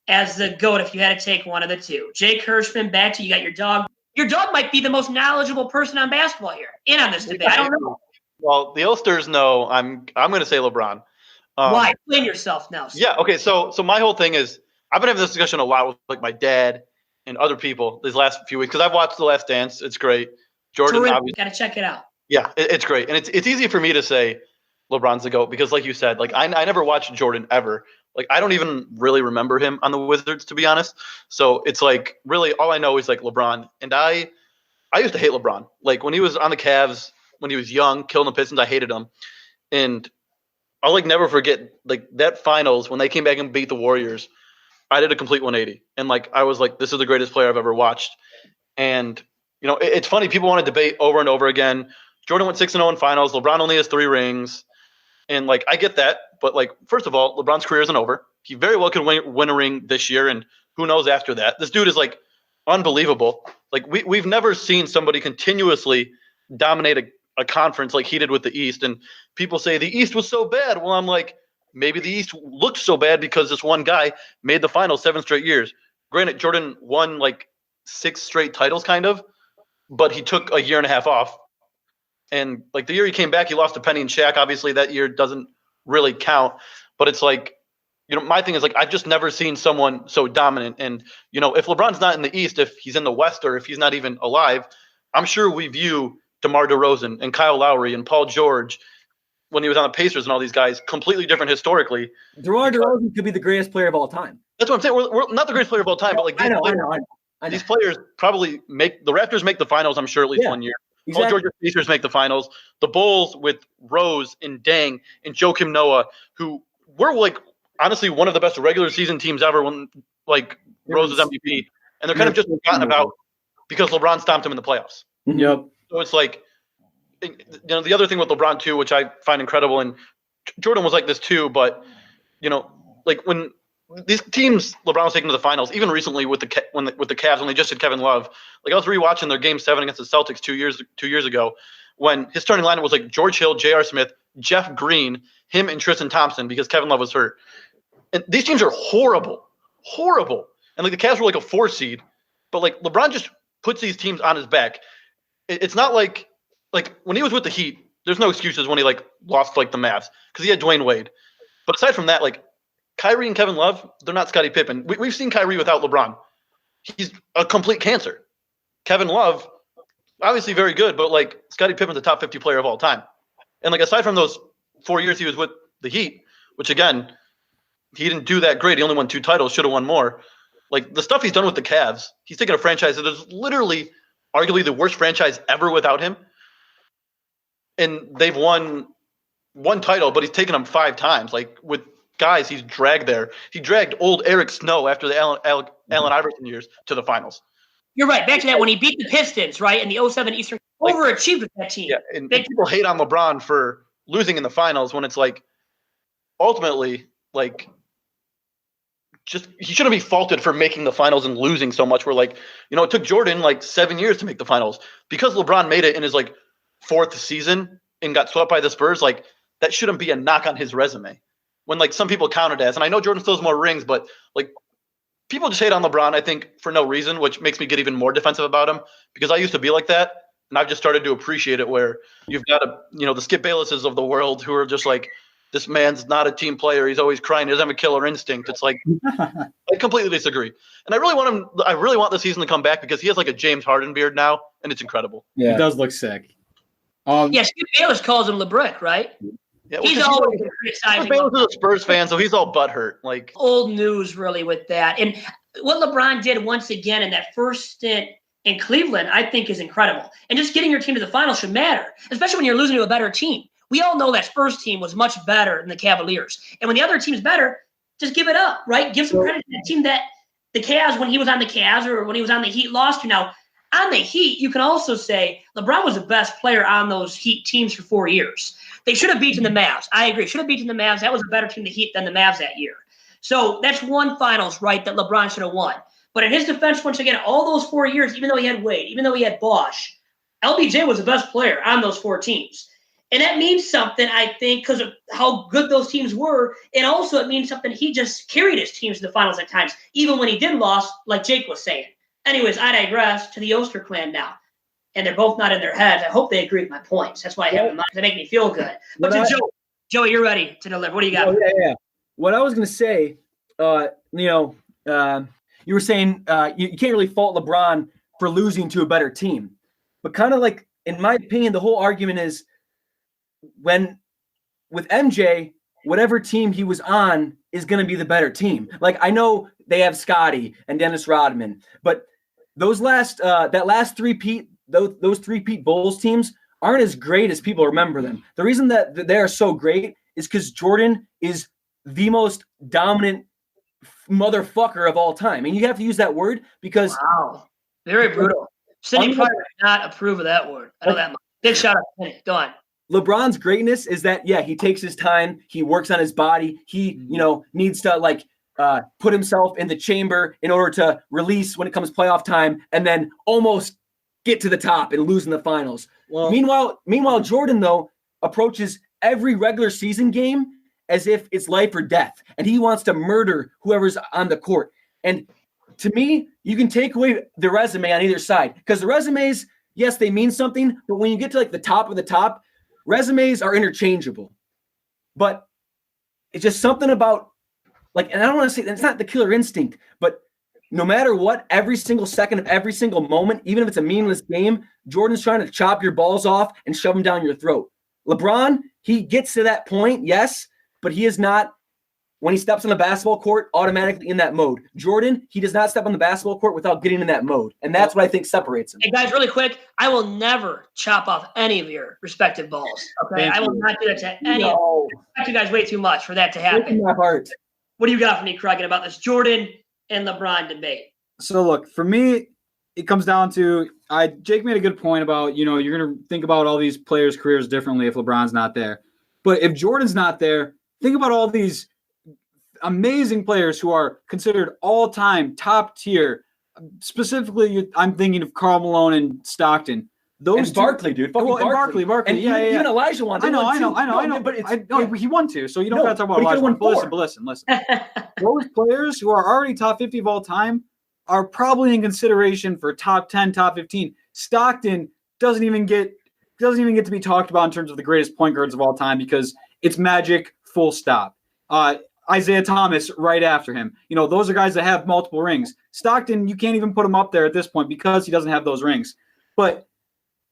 Speaker 7: as the GOAT if you had to take one of the two? Jake Hirschmann, back to you. Got your dog. Your dog might be the most knowledgeable person on basketball here. In on this debate. I don't know.
Speaker 4: Well, the Osters know. I'm going to say LeBron.
Speaker 7: Why? Explain yourself now.
Speaker 4: Yeah. Okay. So my whole thing is I've been having this discussion a lot with my dad and other people these last few weeks, because I've watched The Last Dance. It's great. Jordan, obviously,
Speaker 7: got to check it out.
Speaker 4: Yeah, it's great. And it's easy for me to say LeBron's the GOAT because, like you said, like I never watched Jordan ever. Like I don't even really remember him on the Wizards, to be honest. So it's like really all I know is like LeBron. And I used to hate LeBron. Like when he was on the Cavs, when he was young, killing the Pistons, I hated him. And I'll like never forget like that finals when they came back and beat the Warriors. I did a complete 180. And like I was like, this is the greatest player I've ever watched. And you know, it's funny, people want to debate over and over again. Jordan went 6-0 in finals. LeBron only has 3 rings. And like I get that, but like first of all, LeBron's career isn't over. He very well could win a ring this year, and who knows after that. This dude is like unbelievable. Like we've never seen somebody continuously dominate a conference like he did with the East. And people say the East was so bad. Well, I'm like, maybe the East looked so bad because this one guy made the finals 7 straight years. Granted, Jordan won like 6 straight titles kind of, but he took a year and a half off. And like the year he came back, he lost to Penny and Shaq. Obviously, that year doesn't really count. But it's like, you know, my thing is like I've just never seen someone so dominant. And you know, if LeBron's not in the East, if he's in the West, or if he's not even alive, I'm sure we view DeMar DeRozan and Kyle Lowry and Paul George when he was on the Pacers and all these guys completely different historically.
Speaker 5: DeMar DeRozan could be the greatest player of all time.
Speaker 4: That's what I'm saying. We're not the greatest player of all time, but like
Speaker 5: I know.
Speaker 4: These players probably make the Raptors make the finals. I'm sure at least one year.
Speaker 5: Exactly.
Speaker 4: All Georgia Pacers make the finals. The Bulls with Rose and Dang and Joakim Noah, who were like honestly one of the best regular season teams ever when like Rose was MVP, and they're kind of just forgotten about because LeBron stomped him in the playoffs.
Speaker 6: Yep.
Speaker 4: So it's like, you know, the other thing with LeBron too, which I find incredible, and Jordan was like this too, but you know, like when these teams LeBron was taking to the finals, even recently with the Cavs when they just had Kevin Love. Like I was rewatching their Game 7 against the Celtics 2 years ago, when his starting lineup was like George Hill, J.R. Smith, Jeff Green, him, and Tristan Thompson because Kevin Love was hurt. And these teams are horrible. And like the Cavs were like a 4 seed, but like LeBron just puts these teams on his back. It's not like when he was with the Heat, there's no excuses when he like lost like the Mavs because he had Dwayne Wade. But aside from that, like Kyrie and Kevin Love, they're not Scottie Pippen. We've seen Kyrie without LeBron. He's a complete cancer. Kevin Love, obviously very good, but like Scottie Pippen's a top 50 player of all time. And like aside from those 4 years he was with the Heat, which again, he didn't do that great. He only won 2 titles, should have won more. Like the stuff he's done with the Cavs, he's taken a franchise that is literally arguably the worst franchise ever without him. And they've won 1 title, but he's taken them 5 times. Like with guys he's dragged there. He dragged old Eric Snow after the Allen Iverson years to the finals.
Speaker 7: You're right. Back to that when he beat the Pistons, right, in the 07 Eastern, overachieved with that team.
Speaker 4: Yeah, and people hate on LeBron for losing in the finals when it's like ultimately like just he shouldn't be faulted for making the finals and losing so much. We're like, you know, it took Jordan like 7 years to make the finals because LeBron made it in his like 4th season and got swept by the Spurs. Like that shouldn't be a knock on his resume. When like some people count it as, and I know Jordan still has more rings, but like people just hate on LeBron, I think, for no reason, which makes me get even more defensive about him because I used to be like that, and I've just started to appreciate it. Where you've got the Skip Baylesses of the world who are just like, this man's not a team player. He's always crying. He doesn't have a killer instinct. It's like I completely disagree, and I really want him. I really want the season to come back because he has like a James Harden beard now, and it's incredible.
Speaker 6: Yeah, it does look sick.
Speaker 7: Yeah, Skip Bayless calls him LeBrick, right?
Speaker 4: Yeah,
Speaker 7: he's always criticizing.
Speaker 4: Bayless is a Spurs fan, so he's all butthurt. Like
Speaker 7: old news, really, with that. And what LeBron did once again in that first stint in Cleveland, I think, is incredible. And just getting your team to the finals should matter, especially when you're losing to a better team. We all know that Spurs team was much better than the Cavaliers. And when the other team's better, just give it up, right? Give some credit to that team that the Cavs, when he was on the Cavs or when he was on the Heat, lost to. Now, on the Heat, you can also say LeBron was the best player on those Heat teams for 4 years. They should have beaten the Mavs. I agree. Should have beaten the Mavs. That was a better team, the Heat, than the Mavs that year. So that's one finals, right, that LeBron should have won. But in his defense, once again, all those 4 years, even though he had Wade, even though he had Bosh, LBJ was the best player on those 4 teams. And that means something, I think, because of how good those teams were. And also it means something he just carried his teams to the finals at times, even when he did lose, like Jake was saying. Anyways, I digress to the Oster clan now. And they're both not in their heads. I hope they agree with my points. That's why I have them in mind. They make me feel good. But to Joey, you're ready to deliver. What do you got?
Speaker 5: Yeah. What I was going to say, you were saying you can't really fault LeBron for losing to a better team. But kind of like, in my opinion, the whole argument is with MJ, whatever team he was on is going to be the better team. Like, I know they have Scottie and Dennis Rodman, but those those three-peat Bulls teams aren't as great as people remember them. The reason that they are so great is because Jordan is the most dominant motherfucker of all time. And you have to use that word because
Speaker 7: wow, very brutal. Sidney Pryor did not approve of that word. I know that much. Big shout out to Sidney. Go on.
Speaker 5: LeBron's greatness is that, yeah, he takes his time. He works on his body. He, needs to put himself in the chamber in order to release when it comes playoff time and then almost get to the top and lose in the finals. Well, meanwhile, Jordan, though, approaches every regular season game as if it's life or death. And he wants to murder whoever's on the court. And to me, you can take away the resume on either side because the resumes, yes, they mean something. But when you get to the top of the top, resumes are interchangeable. But it's just something about and I don't want to say it's not the killer instinct, but no matter what, every single second of every single moment, even if it's a meaningless game, Jordan's trying to chop your balls off and shove them down your throat. LeBron, he gets to that point, yes, but he is not, when he steps on the basketball court, automatically in that mode. Jordan, he does not step on the basketball court without getting in that mode. And that's what I think separates him.
Speaker 7: Hey, guys, really quick, I will never chop off any of your respective balls. Okay? I will not do that to any of you. I respect you guys way too much for that to happen.
Speaker 5: In my heart.
Speaker 7: What do you got for me, Craigen, about this Jordan and LeBron debate?
Speaker 6: So, look, for me, it comes down to Jake made a good point about, you're going to think about all these players' careers differently if LeBron's not there. But if Jordan's not there, think about all these amazing players who are considered all-time top tier. Specifically, I'm thinking of Karl Malone and Stockton.
Speaker 5: Those Barkley, dude.
Speaker 6: Barkley.
Speaker 5: And even Elijah won.
Speaker 6: I know. But he won too, so you don't have to talk about Elijah. But listen. Those players who are already top 50 of all time are probably in consideration for top 10, top 15. Stockton doesn't even get to be talked about in terms of the greatest point guards of all time because it's Magic, full stop. Isaiah Thomas right after him. Those are guys that have multiple rings. Stockton, you can't even put him up there at this point because he doesn't have those rings. But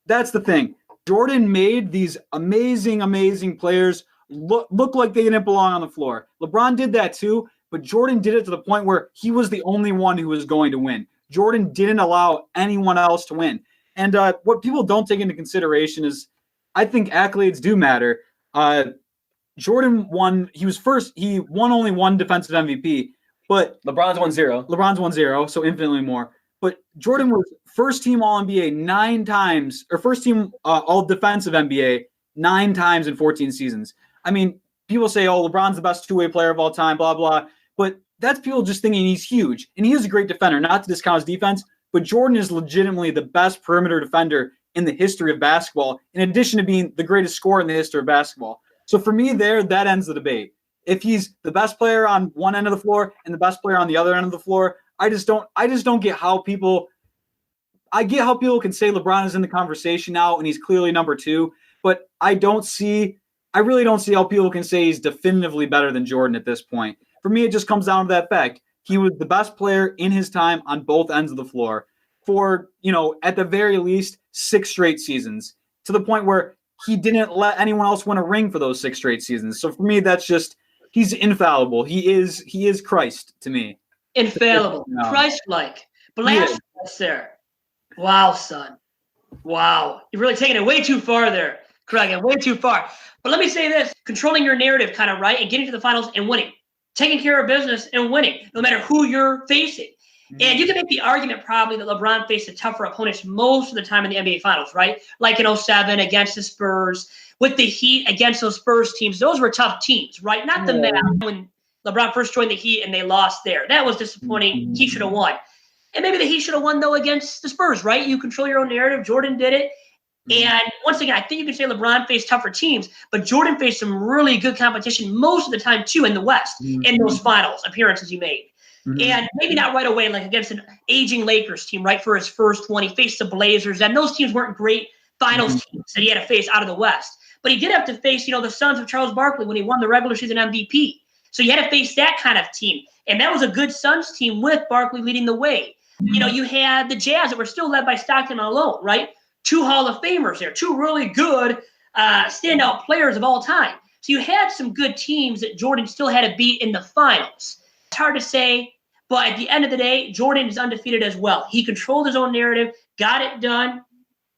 Speaker 6: that's the thing. Jordan made these amazing, amazing players look like they didn't belong on the floor. LeBron did that too, but Jordan did it to the point where he was the only one who was going to win. Jordan didn't allow anyone else to win. And what people don't take into consideration is I think accolades do matter. Jordan won. He was first. He won only one defensive MVP, but
Speaker 5: LeBron's won 0.
Speaker 6: LeBron's won 0, so infinitely more. But Jordan was first team All-NBA 9 times, or first team All-Defensive NBA 9 times in 14 seasons. I mean, people say, oh, LeBron's the best two-way player of all time, blah, blah. But that's people just thinking he's huge. And he is a great defender, not to discount his defense, but Jordan is legitimately the best perimeter defender in the history of basketball, in addition to being the greatest scorer in the history of basketball. So for me that ends the debate. If he's the best player on one end of the floor and the best player on the other end of the floor, I just don't get how people – I get how people can say LeBron is in the conversation now and he's clearly number 2, but I really don't see how people can say he's definitively better than Jordan at this point. For me, it just comes down to that fact. He was the best player in his time on both ends of the floor for, at the very least, 6 straight seasons, to the point where he didn't let anyone else win a ring for those 6 straight seasons. So for me, that's just – he's infallible. He is Christ to me.
Speaker 7: Infallible, Christ-like, blasphemous there. Wow, son. Wow. You're really taking it way too far there, Craigen, way too far. But let me say this, controlling your narrative kind of right and getting to the finals and winning, taking care of business and winning, no matter who you're facing. Mm-hmm. And you can make the argument probably that LeBron faced a tougher opponents most of the time in the NBA Finals, right? Like in 2007 against the Spurs, with the Heat against those Spurs teams. Those were tough teams, right? Not the Mavs when LeBron first joined the Heat and they lost there. That was disappointing. Mm-hmm. He should have won. And maybe the Heat should have won, though, against the Spurs, right? You control your own narrative. Jordan did it. And once again, I think you can say LeBron faced tougher teams, but Jordan faced some really good competition most of the time, too, in the West, in those finals appearances he made. Mm-hmm. And maybe not right away, like against an aging Lakers team, right, for his first one. He faced the Blazers, and those teams weren't great finals teams that he had to face out of the West. But he did have to face, the sons of Charles Barkley when he won the regular season MVP. So you had to face that kind of team. And that was a good Suns team with Barkley leading the way. You know, you had the Jazz that were still led by Stockton Malone, right? 2 Hall of Famers there, 2 really good standout players of all time. So you had some good teams that Jordan still had to beat in the finals. It's hard to say, but at the end of the day, Jordan is undefeated as well. He controlled his own narrative, got it done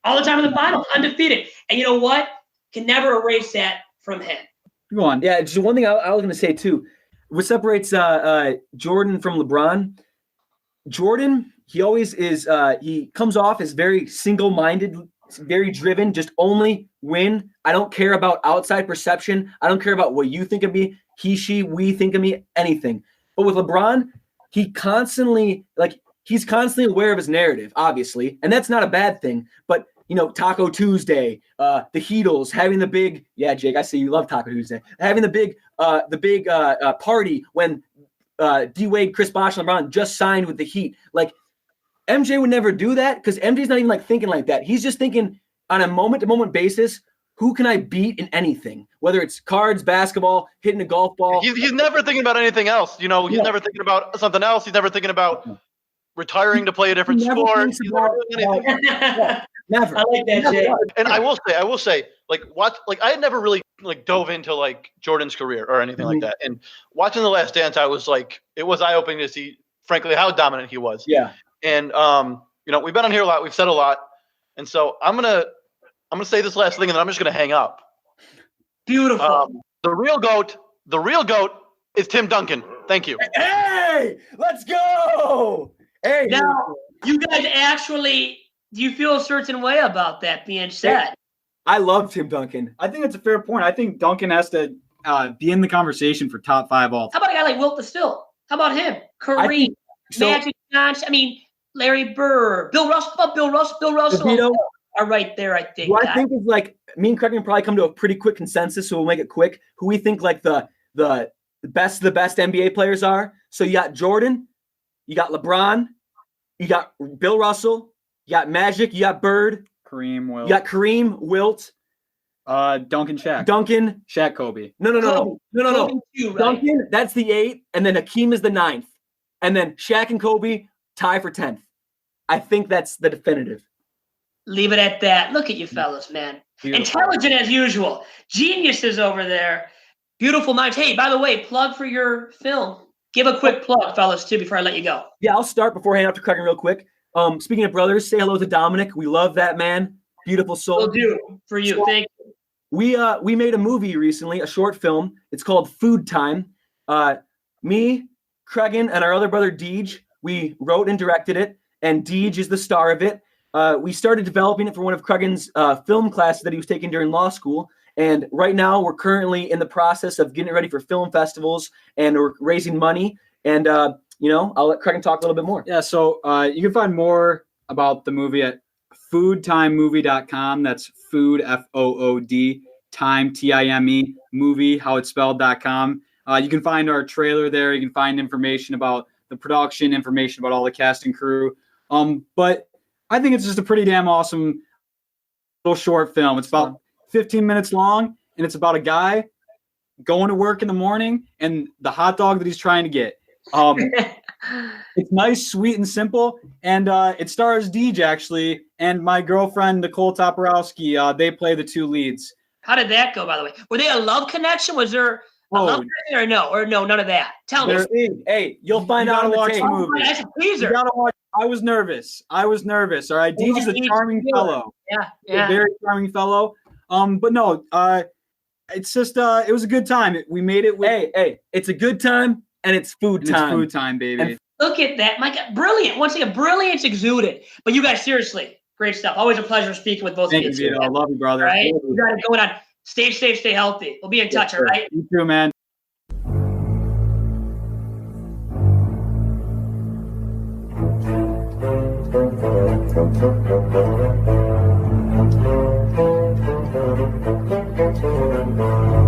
Speaker 7: all the time in the finals, undefeated. And you know what? Can never erase that from him.
Speaker 5: Go on. Yeah, just one thing I was going to say, too. What separates Jordan from LeBron, Jordan, he always is he comes off as very single-minded, very driven, just only win. I don't care about outside perception. I don't care about what you think of me, he, she, we think of me, anything. But with LeBron, he's constantly aware of his narrative, obviously, and that's not a bad thing. But you know, Taco Tuesday, the Heatles having the big, yeah, Jake, I see you love Taco Tuesday, having the big party when D-Wade, Chris Bosh, and LeBron just signed with the Heat. Like, MJ would never do that because MJ's not even like thinking like that. He's just thinking on a moment-to-moment basis, who can I beat in anything? Whether it's cards, basketball, hitting a golf ball.
Speaker 4: He's never thinking about anything else. You know, he's never thinking about something else. He's never thinking about retiring to play a different sport. He's never doing anything.
Speaker 5: Never.
Speaker 7: I like that, Jay.
Speaker 4: And I will say, like, I had never really like dove into like Jordan's career or anything like that. And watching The Last Dance, I was like, it was eye-opening to see, frankly, how dominant he was.
Speaker 5: Yeah.
Speaker 4: And you know, we've been on here a lot, we've said a lot, and so I'm gonna say this last thing, and then I'm just gonna hang up.
Speaker 7: Beautiful.
Speaker 4: The real goat is Tim Duncan. Thank you.
Speaker 5: Hey, let's go. Hey,
Speaker 7: Now, you guys actually, do you feel a certain way about that being said?
Speaker 5: I love Tim Duncan.
Speaker 6: I think that's a fair point. I think Duncan has to be in the conversation for top 5 all
Speaker 7: How
Speaker 6: time.
Speaker 7: about a guy like Wilt the Still? How about him? Kareem, Magic Johnson. I mean, Larry Bird, Bill Russell. Bill Russell
Speaker 5: Vito,
Speaker 7: are right there, I think.
Speaker 5: who I think is like, me and Craigen probably come to a pretty quick consensus, so we'll make it quick. Who we think like the best NBA players are. So you got Jordan, you got LeBron, you got Bill Russell, you got Magic, you got Bird,
Speaker 6: Kareem, Wilt.
Speaker 5: you got Kareem, Wilt,
Speaker 6: Duncan, Shaq.
Speaker 5: Duncan.
Speaker 6: Shaq, Kobe.
Speaker 5: No.
Speaker 7: Kobe too, right?
Speaker 5: Duncan, that's the 8th, and then Hakeem is the 9th. And then Shaq and Kobe tie for 10th. I think that's the definitive.
Speaker 7: Leave it at that. Look at you fellas, man.
Speaker 6: Beautiful.
Speaker 7: Intelligent as usual. Geniuses over there. Beautiful minds. Hey, by the way, plug for your film. Give a quick plug, fellas, too, before I let you go.
Speaker 5: Yeah, I'll start before handing off to Craigen real quick. Speaking of brothers, say hello to Dominic. We love that man. Beautiful soul.
Speaker 7: Will do for you. Thank you.
Speaker 5: We made a movie recently, a short film. It's called Food Time. Me, Craigen, and our other brother Deej, we wrote and directed it, and Deej is the star of it. We started developing it for one of Craigen's film classes that he was taking during law school. And right now we're currently in the process of getting it ready for film festivals, and we're raising money. And, I'll let Craigen talk a little bit more.
Speaker 6: Yeah, so you can find more about the movie at foodtimemovie.com. That's food, F-O-O-D, time, T-I-M-E, movie, how it's spelled.com. You can find our trailer there. You can find information about the production, information about all the cast and crew. But I think it's just a pretty damn awesome little short film. It's about 15 minutes long, and it's about a guy going to work in the morning and the hot dog that he's trying to get. It's nice, sweet, and simple, and it stars Deej, actually, and my girlfriend, Nicole Toporowski. They play the 2 leads.
Speaker 7: How did that go, by the way? Were they a love connection? Was there a love connection or no? Or no, none of that? Tell me.
Speaker 5: Hey, you'll find out on the
Speaker 6: watch
Speaker 5: tape.
Speaker 6: the movie.
Speaker 7: That's a teaser.
Speaker 6: You gotta watch. I was nervous. All right, Deej is a charming fellow.
Speaker 7: Yeah.
Speaker 6: A very charming fellow. But no, it's just it was a good time. We made it with
Speaker 5: Hey, it's a good time, and it's food time.
Speaker 6: It's food time, baby.
Speaker 5: And
Speaker 7: Look at that. My God, brilliant. Once again, brilliance exuded. But you guys, seriously, great stuff. Always a pleasure speaking with both
Speaker 6: Thank
Speaker 7: of
Speaker 6: you,
Speaker 7: you.
Speaker 6: Vito. I love you, brother.
Speaker 7: All right? You got it going on. Stay safe, stay healthy. We'll be in touch, all right?
Speaker 6: You too, man.
Speaker 3: Thank you.